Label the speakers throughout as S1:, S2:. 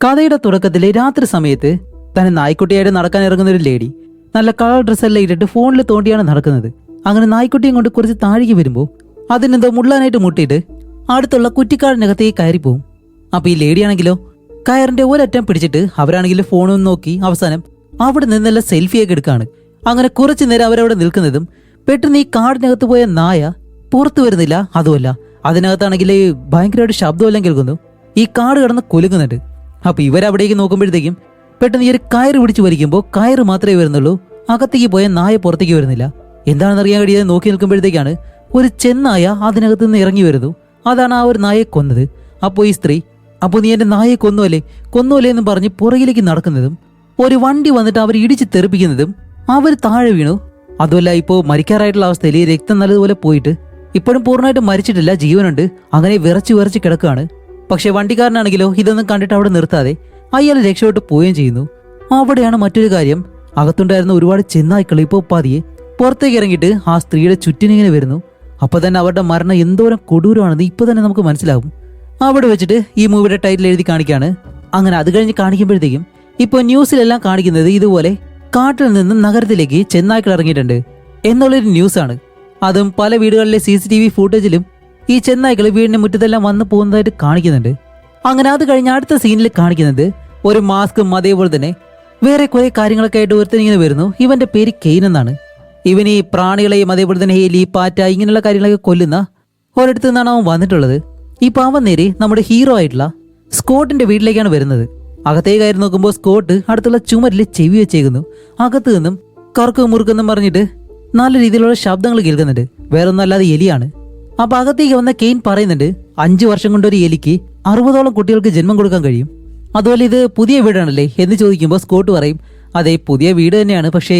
S1: കഥയുടെ തുടക്കത്തിലെ രാത്രി സമയത്ത് തന്നെ നായ്ക്കുട്ടിയായിട്ട് നടക്കാൻ ഇറങ്ങുന്ന ഒരു ലേഡി നല്ല കളർ ഡ്രസ്സെല്ലാം ഇട്ടിട്ട് ഫോണിൽ തോണ്ടിയാണ് നടക്കുന്നത്. അങ്ങനെ നായ്ക്കുട്ടിയും കൊണ്ട് കുറച്ച് താഴേക്ക് വരുമ്പോൾ അതിനെന്തോ മുള്ളാനായിട്ട് മുട്ടിയിട്ട് അടുത്തുള്ള കുറ്റിക്കാടിനകത്തേക്ക് കയറിപ്പോവും. അപ്പൊ ഈ ലേഡിയാണെങ്കിലോ കയറിന്റെ ഒരറ്റം പിടിച്ചിട്ട് അവരാണെങ്കിലും ഫോണൊന്നും നോക്കി അവസാനം അവിടെ നിന്നെല്ലാം സെൽഫിയൊക്കെ എടുക്കാണ്. അങ്ങനെ കുറച്ചു നേരം അവരവിടെ നിൽക്കുന്നതും പെട്ടെന്ന് ഈ കാടിനകത്ത് പോയ നായ പുറത്തു വരുന്നില്ല. അതുമല്ല അതിനകത്താണെങ്കിൽ ഭയങ്കരമായിട്ട് ശബ്ദമെല്ലാം കേൾക്കുന്നു. ഈ കാട് കിടന്ന് കൊലുങ്ങുന്നുണ്ട്. അപ്പൊ ഇവരവിടേക്ക് നോക്കുമ്പോഴത്തേക്കും പെട്ടെന്ന് ഈ ഒരു കയറ് പിടിച്ച് വലിക്കുമ്പോൾ കയറ് മാത്രമേ വരുന്നുള്ളൂ. അകത്തേക്ക് പോയ നായ പുറത്തേക്ക് വരുന്നില്ല. എന്താണെന്നറിയാൻ കഴിയാതെ നോക്കി നിൽക്കുമ്പോഴത്തേക്കാണ് ഒരു ചെന്നായ അതിനകത്ത് നിന്ന് ഇറങ്ങി വരുന്നു. അതാണ് ആ ഒരു നായയെ കൊന്നത്. അപ്പോൾ ഈ സ്ത്രീ അപ്പോൾ നീ എന്റെ നായയെ കൊന്നുവല്ലേ എന്ന് പറഞ്ഞ് പുറകിലേക്ക് നടക്കുന്നതും ഒരു വണ്ടി വന്നിട്ട് അവർ ഇടിച്ച് തെറിപ്പിക്കുന്നതും അവർ താഴെ വീണു. അതുമല്ല ഇപ്പോൾ മരിക്കാറായിട്ടുള്ള അവസ്ഥയിൽ രക്തം നല്ലതുപോലെ പോയിട്ട് ഇപ്പോഴും പൂർണ്ണമായിട്ട് മരിച്ചിട്ടില്ല, ജീവനുണ്ട്. അങ്ങനെ വിറച്ച് കിടക്കുകയാണ്. പക്ഷെ വണ്ടിക്കാരനാണെങ്കിലോ ഇതൊന്നും കണ്ടിട്ട് അവിടെ നിർത്താതെ അയാൾ രക്ഷപ്പെട്ട് പോവുകയും ചെയ്യുന്നു. അവിടെയാണ് മറ്റൊരു കാര്യം, അകത്തുണ്ടായിരുന്ന ഒരുപാട് ചെന്നായ്ക്കൾ ഇപ്പോൾ പതിയെ പുറത്തേക്ക് ഇറങ്ങിയിട്ട് ആ സ്ത്രീയുടെ ചുറ്റിനിങ്ങനെ വരുന്നു. അപ്പൊ തന്നെ അവരുടെ മരണം എന്തോരം കൊടൂരമാണെന്ന് ഇപ്പൊ തന്നെ നമുക്ക് മനസ്സിലാവും. അവിടെ വെച്ചിട്ട് ഈ മൂവിയുടെ ടൈറ്റിൽ എഴുതി കാണിക്കാണ്. അങ്ങനെ അത് കഴിഞ്ഞ് കാണിക്കുമ്പോഴത്തേക്കും ഇപ്പൊ ന്യൂസിലെല്ലാം കാണിക്കുന്നത് ഇതുപോലെ കാട്ടിൽ നിന്നും നഗരത്തിലേക്ക് ചെന്നായ്ക്കൾ ഇറങ്ങിയിട്ടുണ്ട് എന്നുള്ളൊരു ന്യൂസാണ്. അതും പല വീടുകളിലെ CCTV ഫൂട്ടേജിലും ഈ ചെന്നായ്ക്കൾ വീടിന്റെ മുറ്റത്തെല്ലാം വന്നു പോകുന്നതായിട്ട് കാണിക്കുന്നുണ്ട്. അങ്ങനെ അത് കഴിഞ്ഞ് അടുത്ത സീനിൽ കാണിക്കുന്നത് ഒരു മാസ്കും അതേപോലെ തന്നെ വേറെ കുറെ കാര്യങ്ങളൊക്കെ ആയിട്ട് ഒരുത്തനിങ്ങനെ വരുന്നു. ഇവന്റെ പേര് കെയ്ൻ എന്നാണ്. ഇവൻ ഈ പ്രാണികളെയും അതേപോലെ തന്നെ എലി, പാറ്റ ഇങ്ങനെയുള്ള കാര്യങ്ങളൊക്കെ കൊല്ലുന്ന ഒരിടത്തു നിന്നാണ് അവൻ വന്നിട്ടുള്ളത്. ഇപ്പൊ അവൻ നേരെ നമ്മുടെ ഹീറോ ആയിട്ടുള്ള സ്കോട്ടിന്റെ വീട്ടിലേക്കാണ് വരുന്നത്. അകത്തേക്ക് കയറി നോക്കുമ്പോൾ സ്കോട്ട് അടുത്തുള്ള ചുമരിൽ ചെവി വെച്ചേക്കുന്നു. അകത്തു നിന്നും കറക്കും മുറുക്കെന്നും പറഞ്ഞിട്ട് നല്ല രീതിയിലുള്ള ശബ്ദങ്ങൾ കേൾക്കുന്നുണ്ട്. വേറൊന്നും അല്ലാതെ എലിയാണ്. അപ്പൊ അകത്തേക്ക് വന്ന കെയ്ൻ പറയുന്നുണ്ട് 5 വർഷം കൊണ്ട് ഒരു എലിക്ക് 60ഓളം കുട്ടികൾക്ക് ജന്മം കൊടുക്കാൻ കഴിയും. അതുപോലെ ഇത് പുതിയ വീടാണല്ലേ എന്ന് ചോദിക്കുമ്പോൾ സ്കോട്ട് പറയും അതെ പുതിയ വീട് തന്നെയാണ്, പക്ഷേ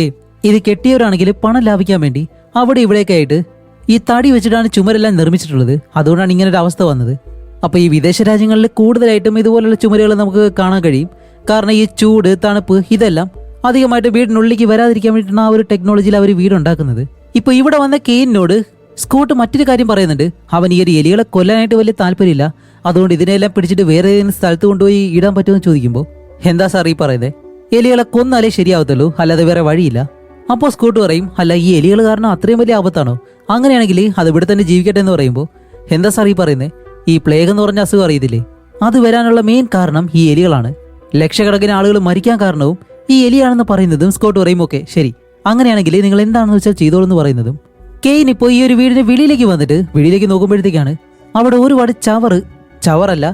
S1: ഇത് കെട്ടിയവരാണെങ്കിൽ പണം ലാഭിക്കാൻ വേണ്ടി അവിടെ ഇവിടെയൊക്കെ ആയിട്ട് ഈ തടി വെച്ചിട്ടാണ് ചുമരെല്ലാം നിർമ്മിച്ചിട്ടുള്ളത്. അതുകൊണ്ടാണ് ഇങ്ങനെ ഒരു അവസ്ഥ വന്നത്. അപ്പൊ ഈ വിദേശ രാജ്യങ്ങളിൽ കൂടുതലായിട്ടും ഇതുപോലുള്ള ചുമരുകൾ നമുക്ക് കാണാൻ കഴിയും. കാരണം ഈ ചൂട്, തണുപ്പ് ഇതെല്ലാം അധികമായിട്ട് വീടിനുള്ളിലേക്ക് വരാതിരിക്കാൻ വേണ്ടിയിട്ടാണ് ആ ഒരു ടെക്നോളജിയിൽ അവർ വീടുണ്ടാക്കുന്നത്. ഇപ്പൊ ഇവിടെ വന്ന കെയ്നോട് സ്കോട്ട് മറ്റൊരു കാര്യം പറയുന്നുണ്ട്. അവൻ ഈ ഒരു എലികളെ കൊല്ലാനായിട്ട് വലിയ താല്പര്യമില്ല, അതുകൊണ്ട് ഇതിനെല്ലാം പിടിച്ചിട്ട് വേറെ ഏതെങ്കിലും സ്ഥലത്ത് കൊണ്ടുപോയി ഇടാൻ പറ്റുമെന്ന് ചോദിക്കുമ്പോൾ എന്താ സാർ ഈ പറയുന്നത്, എലികളെ കൊന്നാലേ ശരിയാവത്തുള്ളൂ, അല്ലാതെ വേറെ വഴിയില്ല. അപ്പോൾ സ്കോട്ട് പറയും അല്ല ഈ എലികൾ കാരണം അത്രയും വലിയ ആപത്താണോ, അങ്ങനെയാണെങ്കിൽ അത് ഇവിടെ തന്നെ ജീവിക്കട്ടെ എന്ന് പറയുമ്പോൾ എന്താ സാർ ഈ പറയുന്നത്, ഈ പ്ലേഗ് എന്ന് പറഞ്ഞ അസുഖം അറിയത്തില്ലേ, അത് വരാനുള്ള മെയിൻ കാരണം ഈ എലികളാണ്. ലക്ഷക്കണക്കിന് ആളുകൾ മരിക്കാൻ കാരണവും ഈ എലിയാണെന്ന് പറയുന്നതും സ്കോട്ട് പറയും ഓക്കെ ശരി, അങ്ങനെയാണെങ്കിൽ നിങ്ങൾ എന്താണെന്ന് വെച്ചാൽ ചെയ്തോളെന്ന് പറയുന്നതും. കെയ്ൻ ഇപ്പോൾ ഈ ഒരു വീടിന്റെ വെളിയിലേക്ക് വന്നിട്ട് വെളിയിലേക്ക് നോക്കുമ്പോഴത്തേക്കാണ് അവിടെ ഒരുപാട് ചവറല്ല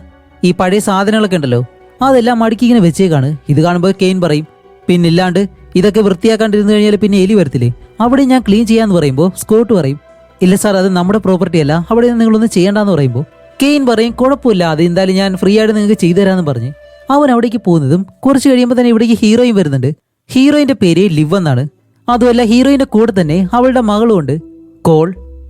S1: ഈ പഴയ സാധനങ്ങളൊക്കെ ഉണ്ടല്ലോ അതെല്ലാം മടക്കി ഇങ്ങനെ വെച്ചേക്കാണ്. ഇത് കാണുമ്പോൾ കെയ്ൻ പറയും പിന്നില്ലാണ്ട് ഇതൊക്കെ വൃത്തിയാക്കാണ്ടിരുന്നു കഴിഞ്ഞാൽ പിന്നെ എലി വരത്തില്ലേ, അവിടെ ഞാൻ ക്ലീൻ ചെയ്യാന്ന് പറയുമ്പോൾ സ്കോട്ട് പറയും ഇല്ല സാർ അത് നമ്മുടെ പ്രോപ്പർട്ടി അല്ല, അവിടെ നിങ്ങളൊന്നും ചെയ്യേണ്ടെന്ന് പറയുമ്പോൾ കെയ്ൻ പറയും കുഴപ്പമില്ല, അത് എന്തായാലും ഞാൻ ഫ്രീ ആയിട്ട് നിങ്ങൾക്ക് ചെയ്തു തരാമെന്ന് പറഞ്ഞ് അവൻ അവിടേക്ക് പോകുന്നതും കുറച്ച് കഴിയുമ്പോൾ തന്നെ ഇവിടേക്ക് ഹീറോയിൻ വരുന്നുണ്ട്. ഹീറോയിന്റെ പേര് ലിവ് എന്നാണ്. അതുമല്ല ഹീറോയിന്റെ കൂടെ തന്നെ അവളുടെ മകളും ഉണ്ട് കോൾ.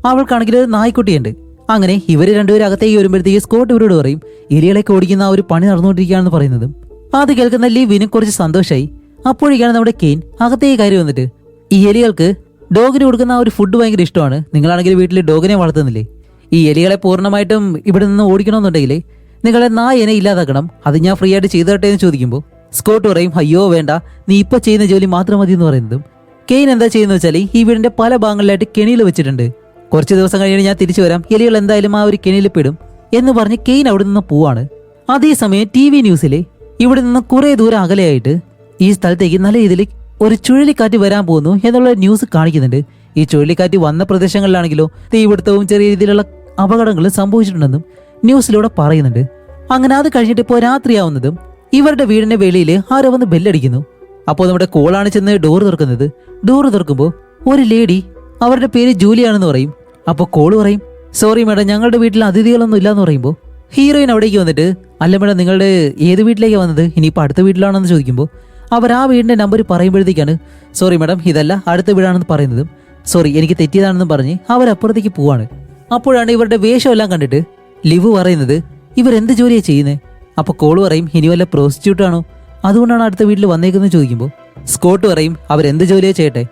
S1: അവൾക്കാണെങ്കിൽ ഒരു നായ്ക്കുട്ടിയുണ്ട്. അങ്ങനെ ഇവര് രണ്ടുപേരും അകത്തേക്ക് വരുമ്പോഴത്തേക്ക് സ്കോട്ട് ഇവരോട് പറയും എലികളൊക്കെ ഓടിക്കുന്ന ആ ഒരു പണി നടന്നുകൊണ്ടിരിക്കുകയാണെന്ന് പറയുന്നതും അത് കേൾക്കുന്ന ലിവിന് കുറച്ച് സന്തോഷമായി. അപ്പോഴേക്കാണ് നമ്മുടെ കെയ്ൻ അകത്തേക്ക് കയറി വന്നിട്ട് ഈ എലികൾക്ക് ഡോഗിന് കൊടുക്കുന്ന ആ ഒരു ഫുഡ് ഭയങ്കര ഇഷ്ടമാണ്, നിങ്ങളാണെങ്കിൽ വീട്ടിൽ ഡോഗിനെ വളർത്തുന്നില്ലേ, ഈ എലികളെ പൂർണ്ണമായിട്ടും ഇവിടെ നിന്ന് ഓടിക്കണമെന്നുണ്ടെങ്കിൽ നിങ്ങളെ നായനെ ഇല്ലാതാക്കണം, അത് ഞാൻ ഫ്രീ ആയിട്ട് ചെയ്തു തരട്ടെ എന്ന് ചോദിക്കുമ്പോൾ സ്കോട്ട് പറയും അയ്യോ വേണ്ട, നീ ഇപ്പൊ ചെയ്യുന്ന ജോലി മാത്രം മതി എന്ന് പറയുന്നതും കെയ്ൻ എന്താ ചെയ്യുന്നത് വെച്ചാൽ ഈ വീടിന്റെ പല ഭാഗങ്ങളിലായിട്ട് കെണിയിൽ വെച്ചിട്ടുണ്ട്. കുറച്ച് ദിവസം കഴിഞ്ഞ് ഞാൻ തിരിച്ചു വരാം, എലികൾ എന്തായാലും ആ ഒരു കെണിയിൽ പെടും എന്ന് പറഞ്ഞ് കെയ്ൻ അവിടെ നിന്ന് പോവാണ്. അതേസമയം TV ന്യൂസിലെ ഇവിടെ നിന്ന് കുറെ ദൂരം അകലെയായിട്ട് ഈ സ്ഥലത്തേക്ക് നല്ല രീതിയിൽ ഒരു ചുഴലിക്കാറ്റ് വരാൻ പോകുന്നു എന്നുള്ള ന്യൂസ് കാണിക്കുന്നുണ്ട്. ഈ ചുഴലിക്കാറ്റ് വന്ന പ്രദേശങ്ങളിലാണെങ്കിലോ തീപിടുത്തവും ചെറിയ രീതിയിലുള്ള അപകടങ്ങളും സംഭവിച്ചിട്ടുണ്ടെന്നും ന്യൂസിലൂടെ പറയുന്നുണ്ട്. അങ്ങനെ അത് കഴിഞ്ഞിട്ട് ഇപ്പോൾ രാത്രിയാവുന്നതും ഇവരുടെ വീടിന്റെ വെളിയിൽ ആരോ വന്ന് ബെല്ലടിക്കുന്നു. അപ്പോൾ നമ്മുടെ കോളാണ് ചെന്ന് ഡോർ തുറക്കുന്നത്. ഡോർ തുറക്കുമ്പോൾ ഒരു ലേഡി, അവരുടെ പേര് ജൂലിയാണെന്ന് പറയും. അപ്പോൾ കോള് പറയും സോറി മാഡം ഞങ്ങളുടെ വീട്ടിൽ അതിഥികളൊന്നും ഇല്ലാന്ന് പറയുമ്പോൾ ഹീറോയിൻ അവിടേക്ക് വന്നിട്ട് അല്ല മാഡം നിങ്ങളുടെ ഏത് വീട്ടിലേക്കാണ് വന്നത്, ഇനിയിപ്പോൾ അടുത്ത വീട്ടിലാണെന്ന് ചോദിക്കുമ്പോൾ അവർ ആ വീടിന്റെ നമ്പർ പറയുമ്പോഴത്തേക്കാണ് സോറി മാഡം ഇതല്ല അടുത്ത വീടാണെന്ന് പറയുന്നതും സോറി എനിക്ക് തെറ്റിയതാണെന്ന് പറഞ്ഞ് അവരപ്പുറത്തേക്ക് പോവാണ്. അപ്പോഴാണ് ഇവരുടെ വേഷമെല്ലാം കണ്ടിട്ട് ലിവ് പറയുന്നത് ഇവരെന്ത് ജോലിയാണ് ചെയ്യുന്നത്. അപ്പോൾ കോള് പറയും ഇനി വല്ല പ്രോസ്റ്റിറ്റ്യൂട്ട് ആണോ, അതുകൊണ്ടാണ് അടുത്ത വീട്ടിൽ വന്നേക്കുന്നത് ചോദിക്കുമ്പോൾ സ്കോട്ട് പറയും അവരെന്ത് ജോലിയോ ചെയ്യട്ടെ,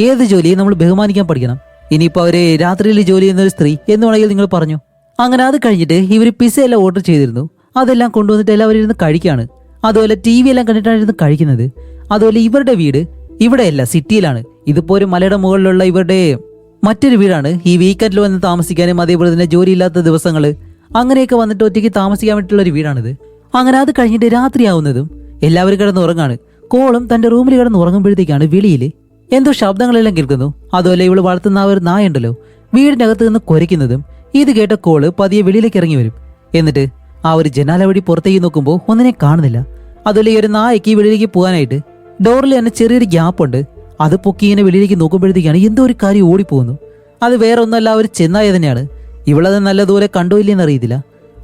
S1: ഏത് ജോലിയെ നമ്മൾ ബഹുമാനിക്കാൻ പഠിക്കണം, ഇനിയിപ്പോൾ അവര് രാത്രിയിൽ ജോലി ചെയ്യുന്ന ഒരു സ്ത്രീ എന്ന് വേണമെങ്കിൽ നിങ്ങൾ പറഞ്ഞു. അങ്ങനെ അത് കഴിഞ്ഞിട്ട് ഇവർ പിസയെല്ലാം ഓർഡർ ചെയ്തിരുന്നു. അതെല്ലാം കൊണ്ടുവന്നിട്ട് എല്ലാവരും ഇരുന്ന് കഴിക്കുകയാണ്. അതുപോലെ ടി വി എല്ലാം കണ്ടിട്ടായിരുന്നു കഴിക്കുന്നത്. അതുപോലെ ഇവരുടെ വീട് ഇവിടെയല്ല, സിറ്റിയിലാണ്. ഇതിപ്പോ ഒരു മലയുടെ മുകളിലുള്ള ഇവരുടെ മറ്റൊരു വീടാണ്. ഈ വീക്കെൻഡിൽ വന്ന് താമസിക്കാനും അതേപോലെ തന്നെ ജോലിയില്ലാത്ത ദിവസങ്ങൾ അങ്ങനെയൊക്കെ വന്നിട്ട് ഒറ്റയ്ക്ക് താമസിക്കാൻ വേണ്ടിയിട്ടുള്ള ഒരു വീടാണിത്. അങ്ങനെ അത് കഴിഞ്ഞിട്ട് രാത്രിയാവുന്നതും എല്ലാവരും കിടന്ന് ഉറങ്ങാണ്. കോളും തന്റെ റൂമിൽ കിടന്ന് ഉറങ്ങുമ്പോഴത്തേക്കാണ് വെളിയിൽ എന്തോ ശബ്ദങ്ങളെല്ലാം കേൾക്കുന്നു. അതുപോലെ ഇവള് വളർത്തുന്ന ആ ഒരു നായുണ്ടല്ലോ വീടിന്റെ അകത്ത് നിന്ന് കുരയ്ക്കുന്നതും ഇത് കേട്ട കോള് പതിയെ വെളിയിലേക്ക് ഇറങ്ങി വരും. എന്നിട്ട് ആ ഒരു ജനാല വഴി പുറത്തേക്ക് നോക്കുമ്പോൾ ഒന്നിനെ കാണുന്നില്ല. അതുപോലെ ഈ ഒരു നായക്ക് വെളിയിലേക്ക് പോകാനായിട്ട് ഡോറിൽ തന്നെ ചെറിയൊരു ഗ്യാപ്പ് ഉണ്ട്. അത് പൊക്കി ഇങ്ങനെ വെളിയിലേക്ക് നോക്കുമ്പോഴത്തേക്കാണ് എന്തോ ഒരു കാര്യം ഓടിപ്പോകുന്നു. അത് വേറെ ഒന്നല്ല, ഒരു ചെന്നായ തന്നെയാണ്. ഇവളത് നല്ലതുപോലെ കണ്ടോ ഇല്ലെന്ന് അറിയത്തില്ല.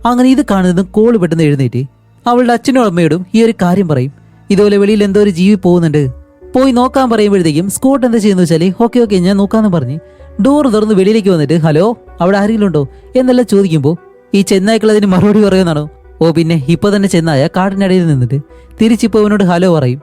S1: അങ്ങനെ ഇത് കാണുന്നതും കോള് പെട്ടെന്ന് എഴുന്നേറ്റ് അവളുടെ അച്ഛനും അമ്മയോടും ഈ ഒരു കാര്യം പറയും. ഇതുപോലെ വെളിയിൽ എന്തോ ഒരു ജീവി പോകുന്നുണ്ട്, പോയി നോക്കാൻ പറയുമ്പോഴത്തേക്കും സ്കോട്ട് എന്താ ചെയ്യുന്ന വെച്ചാല് ഓക്കെ ഞാൻ നോക്കാന്ന് പറഞ്ഞ് ഡോർ തുറന്ന് വെളിയിലേക്ക് വന്നിട്ട് ഹലോ അവിടെ ആരെങ്കിലും ഉണ്ടോ എന്നെല്ലാം ചോദിക്കുമ്പോൾ ഈ ചെന്നായ്ക്കൾ അതിന് മറുപടി പറയുന്നതാണോ? ഓ പിന്നെ ഇപ്പൊ തന്നെ ചെന്നായ കാടിനിടയിൽ നിന്നിട്ട് തിരിച്ചിപ്പോ ഇവനോട് ഹലോ പറയും.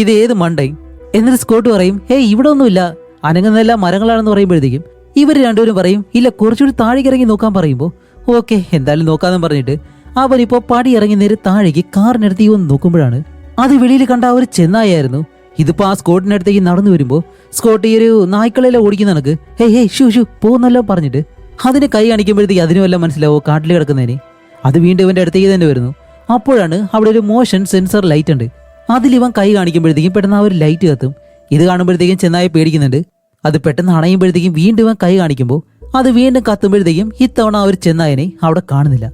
S1: ഇത് ഏത് മണ്ടൈ? എന്നിട്ട് സ്കോട്ട് പറയും ഹേയ് ഇവിടെ ഒന്നുമില്ല, അനങ്ങുന്നെല്ലാം മരങ്ങളാണെന്ന് പറയുമ്പോഴത്തേക്കും ഇവർ രണ്ടുപേരും പറയും ഇല്ല കുറച്ചുകൂടി താഴേക്ക് ഇറങ്ങി നോക്കാൻ പറയുമ്പോൾ ഓക്കെ എന്തായാലും നോക്കാന്ന് പറഞ്ഞിട്ട് അവനിപ്പോ പടി ഇറങ്ങി നേരെ താഴേക്ക് കാറിനടുത്തേക്ക് വന്ന് നോക്കുമ്പോഴാണ് അത് വെളിയിൽ കണ്ട ആ ഒരു ചെന്നായായിരുന്നു. ഇതിപ്പോ ആ സ്കോട്ടിനടുത്തേക്ക് നടന്നു വരുമ്പോ സ്കോട്ട് ഈ ഒരു നായ്ക്കളെല്ലാം ഓടിക്കുന്ന കണക്ക് ഹേയ് ഷൂ പോകുന്നല്ലോ പറഞ്ഞിട്ട് അതിനെ കൈ കാണിക്കുമ്പോഴത്തേക്ക് അതിനുമെല്ലാം മനസ്സിലാവോ കാട്ടിൽ കിടക്കുന്നതിന്. അത് വീണ്ടും ഇവന്റെ അടുത്തേക്ക് തന്നെ വരുന്നു. അപ്പോഴാണ് അവിടെ ഒരു മോഷൻ സെൻസർ ലൈറ്റ് ഉണ്ട്. അതിൽ ഇവൻ കൈ കാണിക്കുമ്പോഴത്തേക്കും പെട്ടെന്ന് ആ ഒരു ലൈറ്റ് കത്തും. ഇത് കാണുമ്പോഴത്തേക്കും ചെന്നായ പേടിക്കുന്നുണ്ട്. അത് പെട്ടെന്ന് അണയുമ്പോഴത്തേക്കും വീണ്ടും ഇവൻ കൈ കാണിക്കുമ്പോൾ അത് വീണ്ടും കത്തുമ്പോഴത്തേക്കും ഇത്തവണ ആ ഒരു ചെന്നായനെ അവിടെ കാണുന്നില്ല.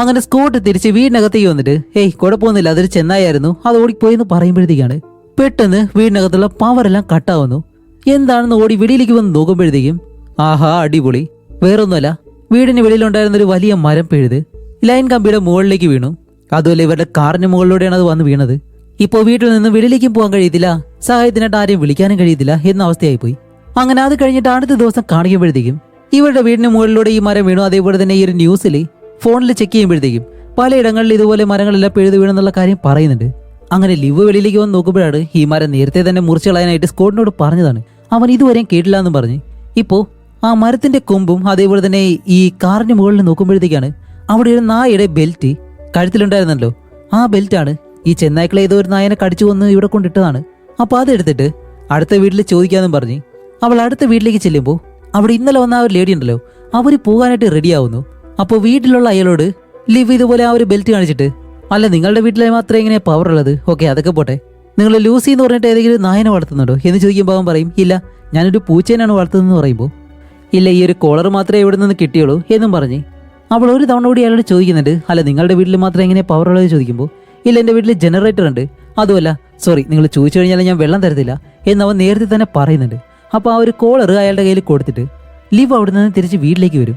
S1: അങ്ങനെ സ്കോട്ട് തിരിച്ച് വീടിനകത്തേക്ക് വന്നിട്ട് ഹേയ് കുഴപ്പമൊന്നുമില്ല, അതൊരു ചെന്നായായിരുന്നു, അത് ഓടിപ്പോയെന്ന് പറയുമ്പോഴത്തേക്കാണ് പെട്ടെന്ന് വീടിനകത്തുള്ള പവറെല്ലാം കട്ടാവുന്നു. എന്താണെന്ന് ഓടി വെളിയിലേക്ക് വന്ന് നോക്കുമ്പോഴത്തേക്കും ആഹാ അടിപൊളി, വേറൊന്നുമല്ല വീടിന് വെളിയിലുണ്ടായിരുന്ന ഒരു വലിയ മരം പിഴുത് ലൈൻ കമ്പിയുടെ മുകളിലേക്ക് വീണു. അതുപോലെ ഇവരുടെ കാറിന് മുകളിലൂടെയാണ് അത് വന്ന് വീണത്. ഇപ്പോൾ വീട്ടിൽ നിന്ന് വെളിയിലേക്കും പോകാൻ കഴിയത്തില്ല, സഹായത്തിനായിട്ട് ആരെയും വിളിക്കാനും കഴിയത്തില്ല എന്ന അവസ്ഥയായിപ്പോയി. അങ്ങനെ അത് കഴിഞ്ഞിട്ട് അടുത്ത ദിവസം കാണിക്കുമ്പോഴത്തേക്കും ഇവരുടെ വീടിന് മുകളിലൂടെ ഈ മരം വീണു. അതേപോലെ തന്നെ ഈ ഒരു ന്യൂസിൽ ഫോണിൽ ചെക്ക് ചെയ്യുമ്പോഴത്തേക്കും പലയിടങ്ങളിൽ ഇതുപോലെ മരങ്ങളെല്ലാം പിഴുതു വീണെന്നുള്ള കാര്യം പറയുന്നുണ്ട്. അങ്ങനെ ലിവ് വെളിയിലേക്ക് വന്ന് നോക്കുമ്പോഴാണ് ഈ മരം നേരത്തെ തന്നെ മുറിച്ചു കളയാനായിട്ട് സ്കോട്ടിനോട് പറഞ്ഞതാണ്. അവൻ ഇതുവരെയും കേട്ടില്ല എന്നും പറഞ്ഞ് ഇപ്പോ ആ മരത്തിന്റെ കൊമ്പും അതേപോലെ തന്നെ ഈ കാറിന് മുകളിൽ നോക്കുമ്പോഴത്തേക്കാണ് അവിടെ ഒരു നായയുടെ ബെൽറ്റ് കഴുത്തിലുണ്ടായിരുന്നല്ലോ. ആ ബെൽറ്റാണ് ഈ ചെന്നായ്ക്കളെ ഏതോ ഒരു നായനെ കടിച്ചു കൊന്ന് ഇവിടെ കൊണ്ടിട്ടതാണ്. അപ്പൊ അതെടുത്തിട്ട് അടുത്ത വീട്ടിൽ ചോദിക്കാന്നും പറഞ്ഞ് അവൾ അടുത്ത വീട്ടിലേക്ക് ചെല്ലുമ്പോൾ അവിടെ ഇന്നലെ വന്ന ആ ഒരു ലേഡി ഉണ്ടല്ലോ അവര് പോകാനായിട്ട് റെഡിയാവുന്നു. അപ്പോൾ വീട്ടിലുള്ള അയാളോട് ലിവ് ഇതുപോലെ ആ ഒരു ബെൽറ്റ് കാണിച്ചിട്ട് അല്ല നിങ്ങളുടെ വീട്ടിലെ മാത്രമേ ഇങ്ങനെ പവർ ഉള്ളത്, ഓക്കെ അതൊക്കെ പോട്ടെ, നിങ്ങൾ ലൂസി എന്ന് പറഞ്ഞിട്ട് ഏതെങ്കിലും നായനെ വളർത്തുന്നുണ്ടോ എന്ന് ചോദിക്കുമ്പോൾ അവൻ പറയും ഇല്ല ഞാനൊരു പൂച്ചേനാണ് വളർത്തുന്നതെന്ന് പറയുമ്പോൾ ഇല്ല ഈ ഒരു കോളർ മാത്രമേ ഇവിടെ നിന്ന് കിട്ടിയുള്ളൂ എന്നും പറഞ്ഞ് അവൾ ഒരു തവണ കൂടി അയാളോട് ചോദിക്കുന്നുണ്ട് അല്ല നിങ്ങളുടെ വീട്ടിൽ മാത്രമേ എങ്ങനെ പവർ ഉള്ളത് ചോദിക്കുമ്പോൾ ഇല്ല എൻ്റെ വീട്ടിൽ ജനറേറ്റർ ഉണ്ട്, അതുമല്ല സോറി നിങ്ങൾ ചോദിച്ചു കഴിഞ്ഞാൽ ഞാൻ വെള്ളം തരത്തില്ല എന്നവൻ നേരത്തെ തന്നെ പറയുന്നുണ്ട്. അപ്പോൾ ആ ഒരു കോളർ അയാളുടെ കയ്യിൽ കൊടുത്തിട്ട് ലിവ് അവിടെ നിന്ന് തിരിച്ച് വീട്ടിലേക്ക് വരും.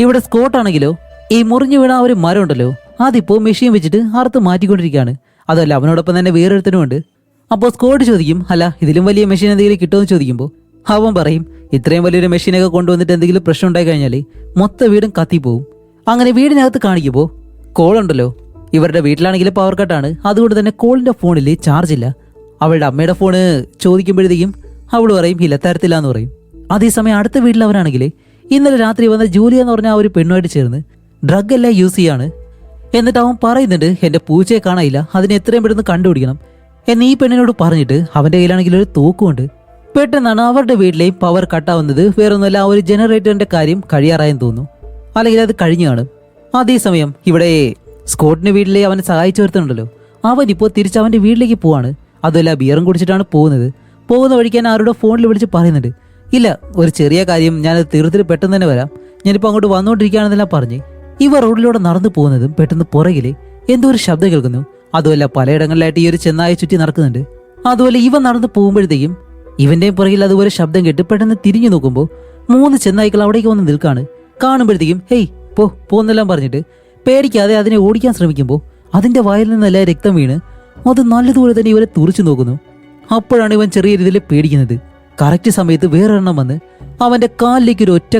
S1: ഇവിടെ സ്കോട്ടാണെങ്കിലോ ഈ മുറിഞ്ഞു വീണ ആ ഒരു മരം ഉണ്ടല്ലോ അതിപ്പോ മെഷീൻ വെച്ചിട്ട് അറുത്ത് മാറ്റിക്കൊണ്ടിരിക്കുകയാണ്. അതല്ല അവനോടൊപ്പം തന്നെ വേറൊരുത്തനുമുണ്ട്. അപ്പോൾ സ്കോട്ട് ചോദിക്കും അല്ല ഇതിലും വലിയ മെഷീൻ എന്തെങ്കിലും കിട്ടുമെന്ന് ചോദിക്കുമ്പോൾ അവൻ പറയും ഇത്രയും വലിയൊരു മെഷീനൊക്കെ കൊണ്ടുവന്നിട്ട് എന്തെങ്കിലും പ്രശ്നം ഉണ്ടായി കഴിഞ്ഞാൽ മൊത്തം വീടും കത്തിപ്പോവും. അങ്ങനെ വീടിനകത്ത് കാണിക്കുമ്പോൾ കോളുണ്ടല്ലോ ഇവരുടെ വീട്ടിലാണെങ്കിൽ പവർ കട്ടാണ്, അതുകൊണ്ട് തന്നെ കോളിന്റെ ഫോണിൽ ചാർജ് ഇല്ല. അവളുടെ അമ്മയുടെ ഫോണ് ചോദിക്കുമ്പോഴത്തേക്കും അവൾ പറയും ഇല്ല തരത്തില്ല എന്ന് പറയും. അതേസമയം അടുത്ത വീട്ടിലവരാണെങ്കിൽ ഇന്നലെ രാത്രി വന്ന ജൂലിയ എന്ന് പറഞ്ഞ ആ ഒരു പെണ്ണുമായിട്ട് ചേർന്ന് ഡ്രഗ് എല്ലാം യൂസ് ചെയ്യാണ്. എന്നിട്ട് അവൻ പറയുന്നുണ്ട് എന്റെ പൂച്ചയെ കാണാനില്ല, അതിനെ എത്രയും പെട്ടെന്ന് കണ്ടുപിടിക്കണം എന്ന് ഈ പെണ്ണിനോട് പറഞ്ഞിട്ട് അവന്റെ കയ്യിലാണെങ്കിൽ ഒരു തോക്കുമുണ്ട്. പെട്ടെന്നാണ് അവരുടെ വീട്ടിലെയും പവർ കട്ടാവുന്നത്. വേറൊന്നുമല്ല ആ ഒരു ജനറേറ്ററിന്റെ കാര്യം കഴിയാറായെന്ന് തോന്നുന്നു, അല്ലെങ്കിൽ അത് കഴിഞ്ഞു കാണും. അതേസമയം ഇവിടെ സ്കോട്ടിന്റെ വീട്ടിലെ അവനെ സഹായിച്ചു വരുത്തുന്നുണ്ടല്ലോ അവൻ ഇപ്പോൾ തിരിച്ച് അവന്റെ വീട്ടിലേക്ക് പോവാണ്. അതുമല്ല ബിയറും കുടിച്ചിട്ടാണ് പോകുന്നത്. പോകുന്ന വഴിക്കാൻ ആരുടെ ഫോണിൽ വിളിച്ച് പറയുന്നുണ്ട് ഇല്ല ഒരു ചെറിയ കാര്യം ഞാനത് തീർത്തിട്ട് പെട്ടെന്ന് തന്നെ വരാം, ഞാനിപ്പോൾ അങ്ങോട്ട് വന്നുകൊണ്ടിരിക്കുകയാണെന്നെല്ലാം പറഞ്ഞ് ഇവ റോഡിലൂടെ നടന്നു പോകുന്നതും പെട്ടെന്ന് പുറകില് എന്തോ ഒരു ശബ്ദം കേൾക്കുന്നു. അതുമല്ല പലയിടങ്ങളിലായിട്ട് ഈ ഒരു ചെന്നായ ചുറ്റി നടക്കുന്നുണ്ട്. അതുപോലെ ഇവ നടന്നു പോകുമ്പോഴത്തേക്കും ഇവന്റെയും പുറകിൽ അതുപോലെ ശബ്ദം കേട്ട് പെട്ടെന്ന് തിരിഞ്ഞു നോക്കുമ്പോൾ 3 ചെന്നായ്ക്കൾ അവിടേക്ക് വന്ന് നിൽക്കാണ്. കാണുമ്പോഴത്തേക്കും ഹേയ് പോന്നെല്ലാം പറഞ്ഞിട്ട് പേടിക്കാതെ അതിനെ ഓടിക്കാൻ ശ്രമിക്കുമ്പോൾ അതിന്റെ വായിൽ നിന്നല്ല രക്തം വീണ് അത് നല്ലതുപോലെ തന്നെ ഇവരെ തുറച്ചു നോക്കുന്നു. അപ്പോഴാണ് ഇവൻ ചെറിയ രീതിയിൽ പേടിക്കുന്നത്. കറക്റ്റ് സമയത്ത് വേറൊരെണ്ണം വന്ന് അവന്റെ കാലിലേക്ക് ഒരു ഒറ്റ